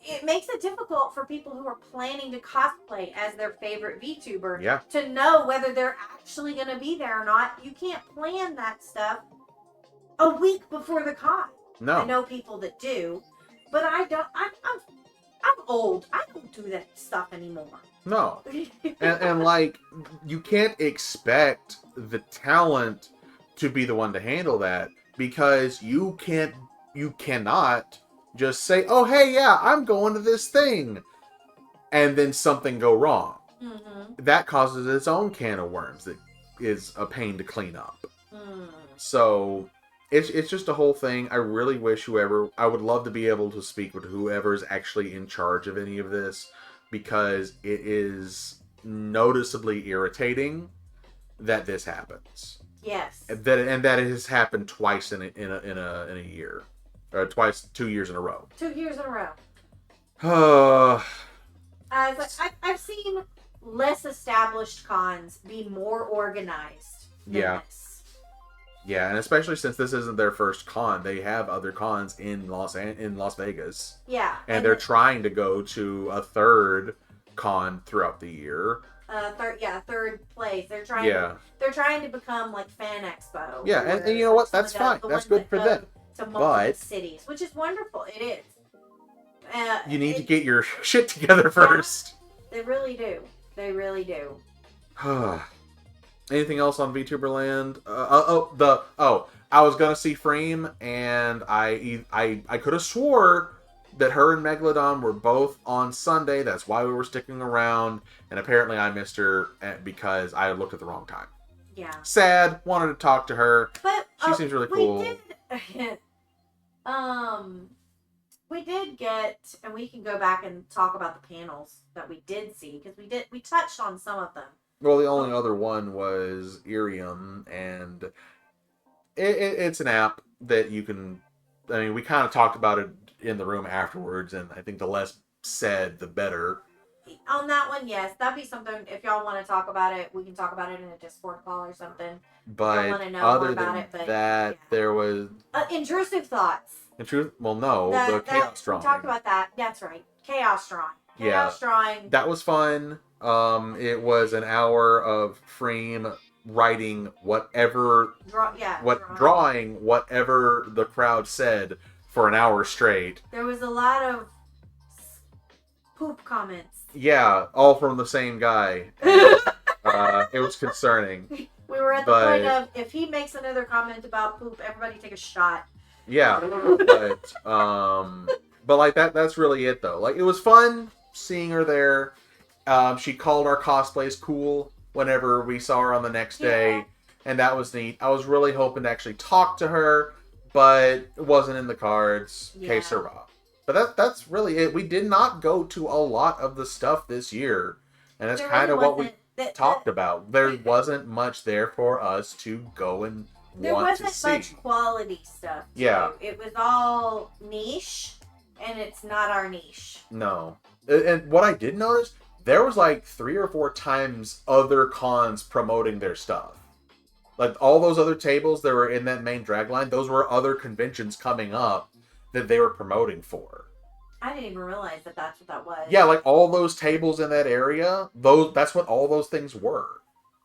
Speaker 2: it makes it difficult for people who are planning to cosplay as their favorite VTuber to know whether they're actually going to be there or not. You can't plan that stuff a week before the con.
Speaker 1: No.
Speaker 2: I know people that do, but I don't. I'm old. I don't do that stuff anymore.
Speaker 1: No. and like, you can't expect the talent to be the one to handle that, because you cannot just say, oh, hey, yeah, I'm going to this thing, and then something go wrong.
Speaker 2: Mm-hmm.
Speaker 1: That causes its own can of worms that is a pain to clean up.
Speaker 2: Mm.
Speaker 1: So it's just a whole thing. I really wish I would love to be able to speak with whoever's actually in charge of any of this, because it is noticeably irritating that this happens.
Speaker 2: Yes.
Speaker 1: And that it has happened twice in a year. Or twice, 2 years in a row.
Speaker 2: 2 years in a row. I've seen less established cons be more organized than this.
Speaker 1: Yeah, and especially since this isn't their first con, they have other cons in Las Vegas.
Speaker 2: Yeah.
Speaker 1: And they're trying to go to a third con throughout the year.
Speaker 2: Third place. They're trying to become like Fan Expo.
Speaker 1: Yeah, and you know what? That's fine. That's good for them.
Speaker 2: To multiple cities, which is wonderful. It is.
Speaker 1: You need to get your shit together first.
Speaker 2: They really do. They really do.
Speaker 1: Anything else on VTuber Land? I was gonna see Freem, and I could have swore that her and Megalodon were both on Sunday. That's why we were sticking around, and apparently I missed her because I looked at the wrong time.
Speaker 2: Yeah.
Speaker 1: Sad. Wanted to talk to her.
Speaker 2: But
Speaker 1: she seems really cool.
Speaker 2: We did get, and we can go back and talk about the panels that we did see, because we touched on some of them.
Speaker 1: Well, the only other one was Irium, and it's an app that you can... I mean, we kind of talked about it in the room afterwards, and I think the less said, the better.
Speaker 2: On that one, yes. That'd be something, if y'all want to talk about it, we can talk about it in a Discord call or something.
Speaker 1: But other than that, there was...
Speaker 2: intrusive thoughts.
Speaker 1: Well, no, the Chaos Drawing.
Speaker 2: We talked about that. That's right. Chaos Drawing. Chaos Drawing.
Speaker 1: That was fun. It was an hour of Freem writing whatever... drawing whatever the crowd said for an hour straight.
Speaker 2: There was a lot of poop comments.
Speaker 1: Yeah, all from the same guy. It was concerning.
Speaker 2: We were at the point of, if he makes another comment about poop, everybody take a shot.
Speaker 1: Yeah, but like that's really it though. Like, it was fun seeing her there. She called our cosplays cool whenever we saw her on the next day, and that was neat. I was really hoping to actually talk to her, but it wasn't in the cards. Que sera. But that's really it. We did not go to a lot of the stuff this year, and that's kind of what we talked about. There wasn't much there for us to go and
Speaker 2: there
Speaker 1: want to see.
Speaker 2: There wasn't much quality stuff.
Speaker 1: Yeah.
Speaker 2: It was all niche, and it's not our niche.
Speaker 1: No. And what I did notice, there was like 3 or 4 times other cons promoting their stuff. Like, all those other tables that were in that main drag line, those were other conventions coming up that they were promoting for.
Speaker 2: I didn't even realize that that's what that was.
Speaker 1: Yeah, like all those tables in that area, that's what all those things were.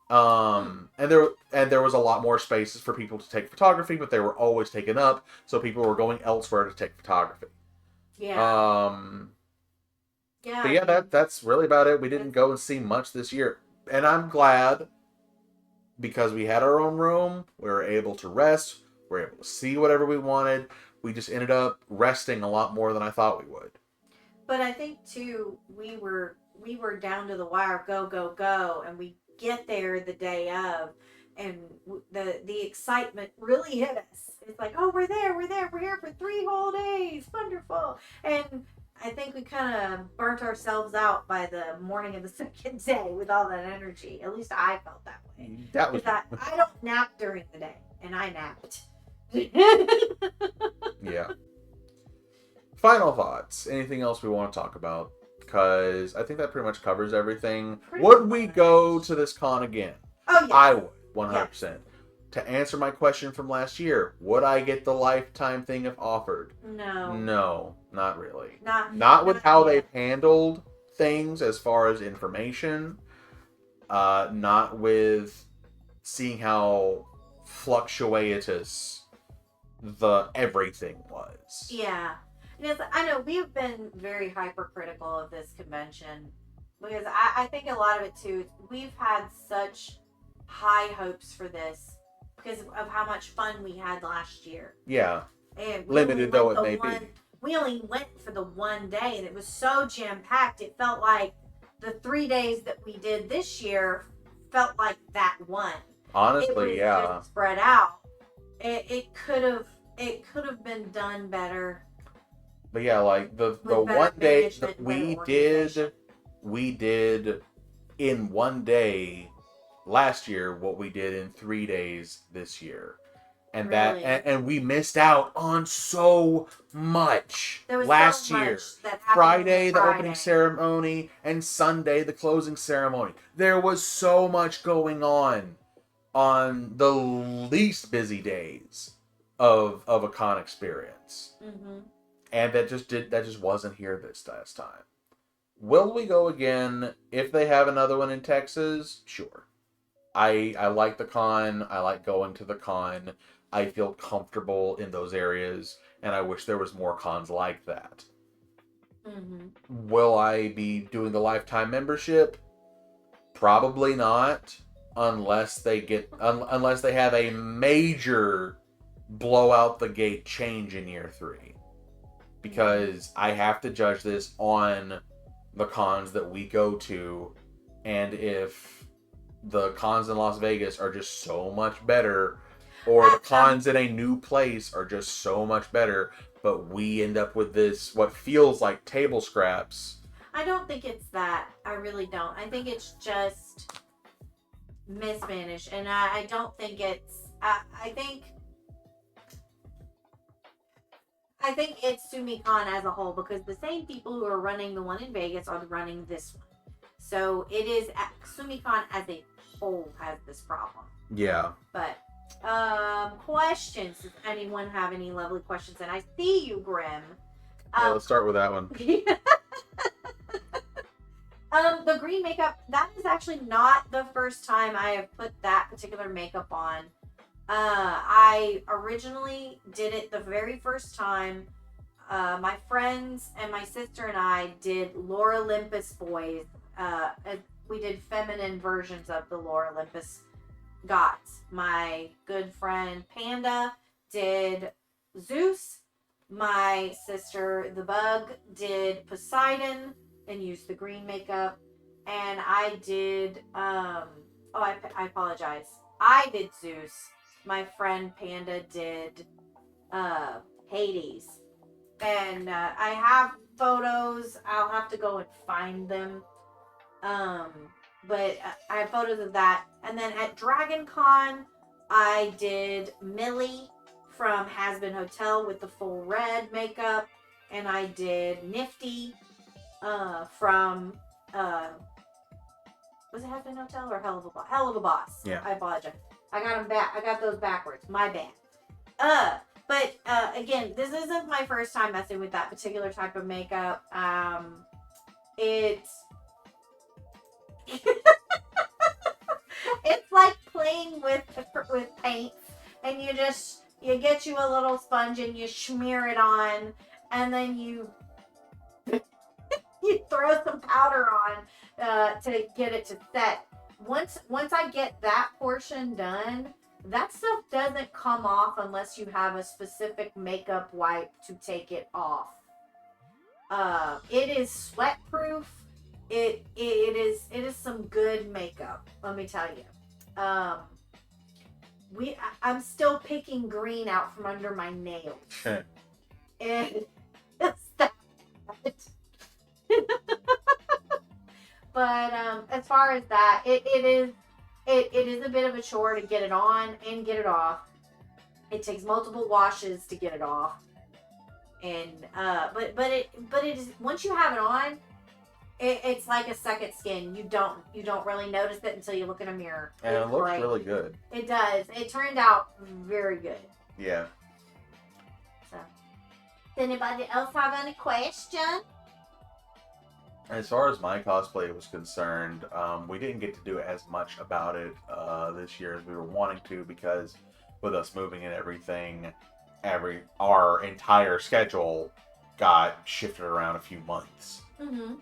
Speaker 1: And there was a lot more spaces for people to take photography, but they were always taken up, so people were going elsewhere to take photography.
Speaker 2: Yeah.
Speaker 1: Yeah. But yeah, that's really about it. We didn't go and see much this year, and I'm glad, because we had our own room. We were able to rest. We were able to see whatever we wanted. We just ended up resting a lot more than I thought we would.
Speaker 2: But I think too, we were down to the wire, go go go, and we get there the day of, and the excitement really hit us. It's like, oh, we're there, we're here for 3 whole days, wonderful. And I think we kind of burnt ourselves out by the morning of the second day with all that energy. At least I felt that way.
Speaker 1: That was
Speaker 2: I don't nap during the day, and I napped.
Speaker 1: yeah. Final thoughts. Anything else we want to talk about? Because I think that pretty much covers everything. Would we go to this con again?
Speaker 2: Oh, yeah.
Speaker 1: I would, 100%.
Speaker 2: Yes.
Speaker 1: To answer my question from last year, would I get the lifetime thing if offered?
Speaker 2: No.
Speaker 1: No, not really.
Speaker 2: Not
Speaker 1: with how they've handled things as far as information. Not with seeing how fluctuatous the everything was.
Speaker 2: Yeah. Because I know we've been very hypercritical of this convention because I think a lot of it too, we've had such high hopes for this because of how much fun we had last year.
Speaker 1: Yeah.
Speaker 2: And
Speaker 1: limited though it may be.
Speaker 2: We only went for the one day and it was so jam-packed. It felt like the 3 days that we did this year felt like that one.
Speaker 1: Honestly, yeah.
Speaker 2: Just spread out. It could have been done better.
Speaker 1: But yeah, like the one day that we did in one day last year what we did in 3 days this year. And
Speaker 2: really?
Speaker 1: and we missed out on so much last year. Friday, the opening ceremony, and Sunday, the closing ceremony. There was so much going on the least busy days of a con experience.
Speaker 2: Mm-hmm.
Speaker 1: And that just wasn't here this last time. Will we go again if they have another one in Texas? Sure. I like the con. I like going to the con. I feel comfortable in those areas, and I wish there was more cons like that.
Speaker 2: Mm-hmm.
Speaker 1: Will I be doing the lifetime membership? Probably not, unless they have a major blow out the gate change in year 3. Because I have to judge this on the cons that we go to, and if the cons in Las Vegas are just so much better, or the cons in a new place are just so much better, but we end up with this, what feels like table scraps.
Speaker 2: I don't think it's that. I really don't. I think it's just mismanaged, and I don't think it's... I think it's TsumiCon as a whole because the same people who are running the one in Vegas are running this one. So it is TsumiCon as a whole has this problem.
Speaker 1: Yeah.
Speaker 2: But questions. Does anyone have any lovely questions? And I see you, Grim.
Speaker 1: Yeah, let's start with that one.
Speaker 2: The green makeup, that is actually not the first time I have put that particular makeup on. I originally did it the very first time. My friends and my sister and I did Lore Olympus boys. We did feminine versions of the Lore Olympus gods. My good friend Panda did Zeus. My sister the Bug did Poseidon and used the green makeup. And I did I apologize. I did Zeus. My friend Panda did Hades. And I have photos. I'll have to go and find them. But I have photos of that. And then at Dragon Con, I did Millie from Has-Been Hotel with the full red makeup. And I did Nifty from... was it Has-Been Hotel or Hell of a Boss? Hell of a Boss.
Speaker 1: Yeah.
Speaker 2: I apologize. I got them back. I got those backwards. My bad. But again, this isn't my first time messing with that particular type of makeup. It's it's like playing with paint, and you get you a little sponge and you smear it on, and then you throw some powder on to get it to set. Once I get that portion done, that stuff doesn't come off unless you have a specific makeup wipe to take it off. It is sweat proof. It is some good makeup. Let me tell you. I'm still picking green out from under my nails. And it's that bad. But as far as that, it is a bit of a chore to get it on and get it off. It takes multiple washes to get it off. And but it is, once you have it on, it's like a second skin. You don't really notice it until you look in a mirror.
Speaker 1: And it looks really good.
Speaker 2: It does. It turned out very good.
Speaker 1: Yeah.
Speaker 2: So, does anybody else have any questions?
Speaker 1: As far as my cosplay was concerned, we didn't get to do as much about it this year as we were wanting to, because with us moving and everything, our entire schedule got shifted around a few months.
Speaker 2: Mm-hmm.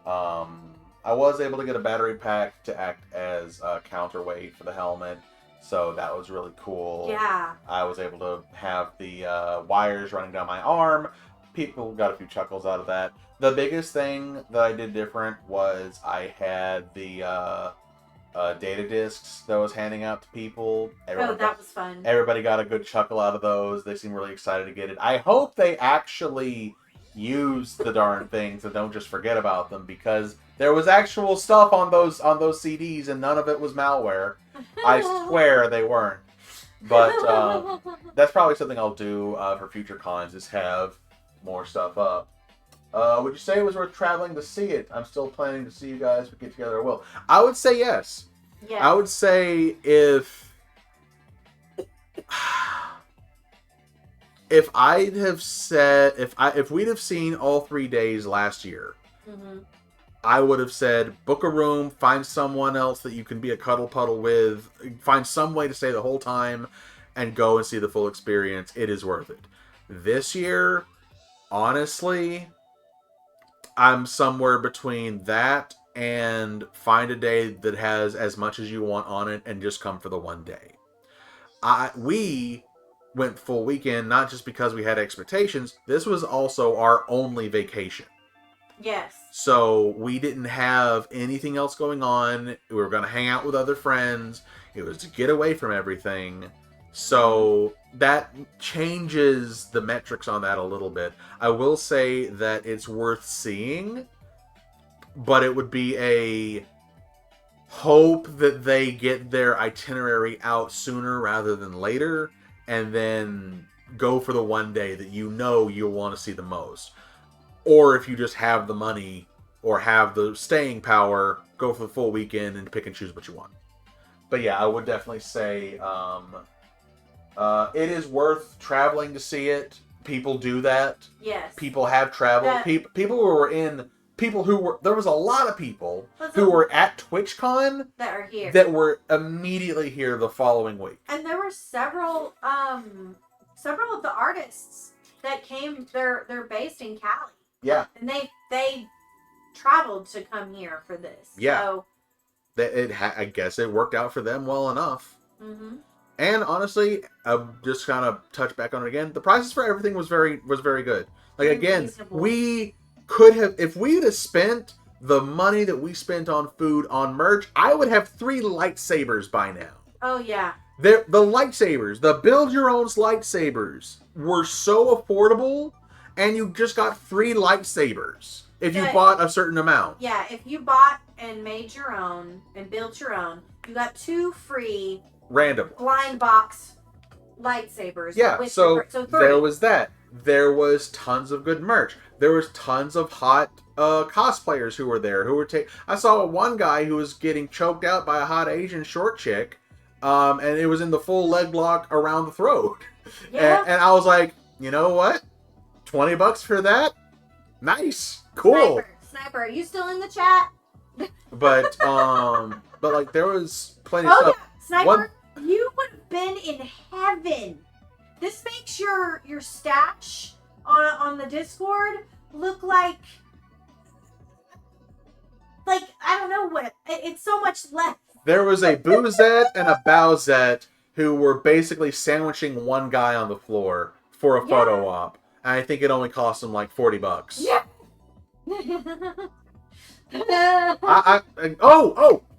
Speaker 1: I was able to get a battery pack to act as a counterweight for the helmet, so that was really cool.
Speaker 2: Yeah.
Speaker 1: I was able to have the wires running down my arm. People got a few chuckles out of that. The biggest thing that I did different was I had the data discs that I was handing out to people.
Speaker 2: That was fun.
Speaker 1: Everybody got a good chuckle out of those. They seemed really excited to get it. I hope they actually use the darn things and don't just forget about them, because there was actual stuff on those CDs and none of it was malware. I swear they weren't. But that's probably something I'll do for future cons, is have more stuff up. Would you say it was worth traveling to see it? I'm still planning to see you guys. We get together. I will. I would say yes.
Speaker 2: Yes.
Speaker 1: I would say if I'd have said if we'd have seen all 3 days last year,
Speaker 2: mm-hmm.
Speaker 1: I would have said book a room, find someone else that you can be a cuddle puddle with, find some way to stay the whole time, and go and see the full experience. It is worth it. This year, honestly, I'm somewhere between that and find a day that has as much as you want on it and just come for the one day. We went full weekend, not just because we had expectations. This was also our only vacation.
Speaker 2: Yes.
Speaker 1: So we didn't have anything else going on. We were going to hang out with other friends. It was to get away from everything. So that changes the metrics on that a little bit. I will say that it's worth seeing, but it would be a hope that they get their itinerary out sooner rather than later, and then go for the one day that you know you'll want to see the most. Or if you just have the money or have the staying power, go for the full weekend and pick and choose what you want. But yeah, I would definitely say it is worth traveling to see it. People do that.
Speaker 2: Yes.
Speaker 1: People have traveled. People who were there was a lot of people who were at TwitchCon
Speaker 2: that are here,
Speaker 1: that were immediately here the following week.
Speaker 2: And there were several of the artists that came. They're based in Cali.
Speaker 1: Yeah.
Speaker 2: And they traveled to come here for this.
Speaker 1: Yeah. So I guess it worked out for them well enough.
Speaker 2: Mm-hmm.
Speaker 1: And honestly, just kind of touch back on it again. The prices for everything was very good. Like, again,
Speaker 2: reasonable.
Speaker 1: We could have, if we'd have spent the money that we spent on food on merch, I would have 3 lightsabers by now.
Speaker 2: Oh yeah.
Speaker 1: The lightsabers, the build your own lightsabers were so affordable, and you just got 3 lightsabers if you bought a certain amount.
Speaker 2: Yeah, if you bought and made your own and built your own, you got 2 free
Speaker 1: random
Speaker 2: blind box lightsabers.
Speaker 1: Yeah, so there was that. There was tons of good merch. There was tons of hot cosplayers who were there. I saw one guy who was getting choked out by a hot Asian short chick, and it was in the full leg lock around the throat.
Speaker 2: Yeah.
Speaker 1: And I was like, you know what? $20 for that? Nice. Cool.
Speaker 2: Sniper, are you still in the chat?
Speaker 1: But like there was plenty of stuff.
Speaker 2: Yeah. Sniper, you would have been in heaven. This makes your stash on the Discord look like I don't know what. It's so much less.
Speaker 1: There was a boozette and a bowsette who were basically sandwiching one guy on the floor for a photo op. And I think it only cost them like $40.
Speaker 2: Yeah.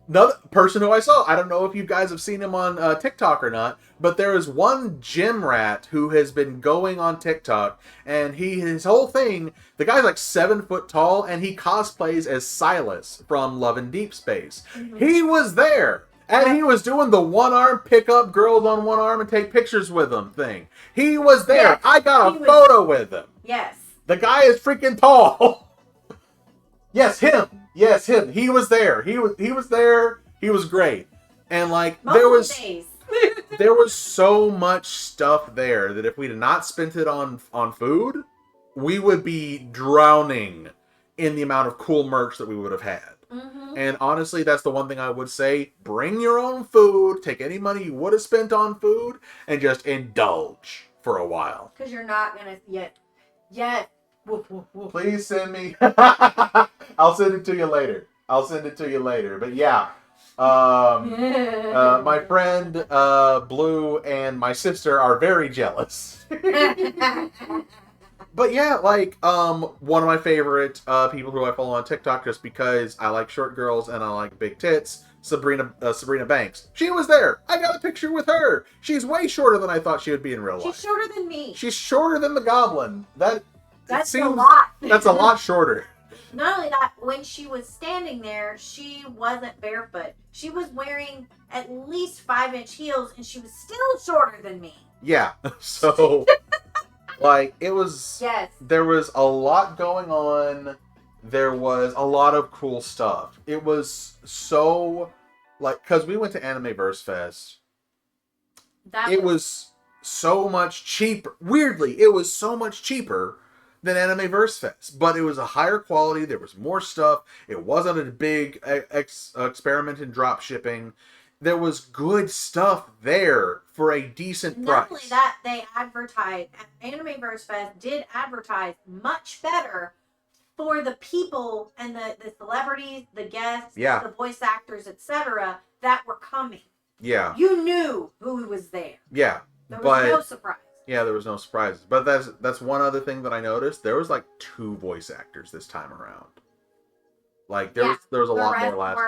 Speaker 1: Another person who I saw. I don't know if you guys have seen him on TikTok or not, but there is one gym rat who has been going on TikTok, and his whole thing, the guy's like 7 foot tall, and he cosplays as Silas from Love and Deep Space. Mm-hmm. He was there, and he was doing the one arm pick up girls on one arm and take pictures with them thing. He was there. Yes, I got a photo with him.
Speaker 2: Yes.
Speaker 1: The guy is freaking tall. Yes, him. Yes, him. He was there. He was there. He was great. And like there was so much stuff there that if we had not spent it on food, we would be drowning in the amount of cool merch that we would have had. Mm-hmm. And honestly, that's the one thing I would say. Bring your own food. Take any money you would have spent on food and just indulge for a while.
Speaker 2: Because you're not going to yet. Woof, woof, woof.
Speaker 1: Please send me. I'll send it to you later. But yeah. My friend Blue and my sister are very jealous. But yeah, like one of my favorite people who I follow on TikTok just because I like short girls and I like big tits, Sabrina Banks. She was there. I got a picture with her. She's way shorter than I thought she would be in real life.
Speaker 2: She's shorter than me.
Speaker 1: She's shorter than the Goblin.
Speaker 2: That's a lot.
Speaker 1: That's a lot shorter.
Speaker 2: Not only that, when she was standing there, she wasn't barefoot. She was wearing at least 5-inch heels, and she was still shorter than me.
Speaker 1: Yeah. So, like, it was...
Speaker 2: Yes.
Speaker 1: There was a lot going on. There was a lot of cool stuff. It was so... Like, because we went to Animeverse Fest. It was so much cheaper. Weirdly, it was so much cheaper than Animeverse Fest, but it was a higher quality. There was more stuff. It wasn't a big experiment in drop shipping. There was good stuff there for a decent price.
Speaker 2: Not only that, they advertised. Animeverse Fest did advertise much better for the people and the celebrities, the guests, the voice actors, etc. that were coming.
Speaker 1: Yeah,
Speaker 2: you knew who was there.
Speaker 1: Yeah,
Speaker 2: there was no surprise.
Speaker 1: Yeah, there was no surprises. But that's one other thing that I noticed. There was like 2 voice actors this time around. Like there was a lot more last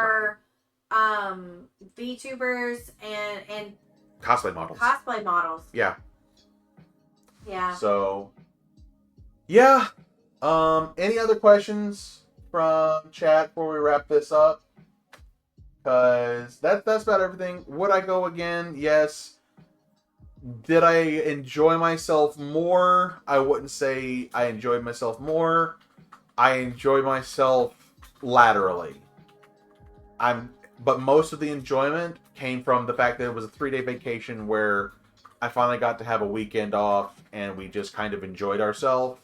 Speaker 1: time.
Speaker 2: VTubers and
Speaker 1: cosplay models. Yeah.
Speaker 2: Yeah.
Speaker 1: So yeah. Any other questions from chat before we wrap this up? Because that's about everything. Would I go again? Yes. Did I enjoy myself more? I wouldn't say I enjoyed myself more. I enjoyed myself laterally. But most of the enjoyment came from the fact that it was a 3-day vacation where I finally got to have a weekend off and we just kind of enjoyed ourselves.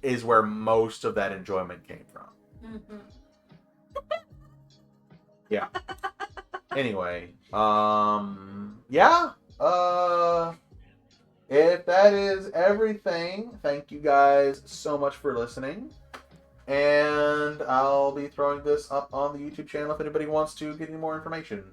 Speaker 1: Is where most of that enjoyment came from. Mm-hmm. Yeah. Anyway, yeah. If that is everything, thank you guys so much for listening. And I'll be throwing this up on the YouTube channel if anybody wants to get any more information.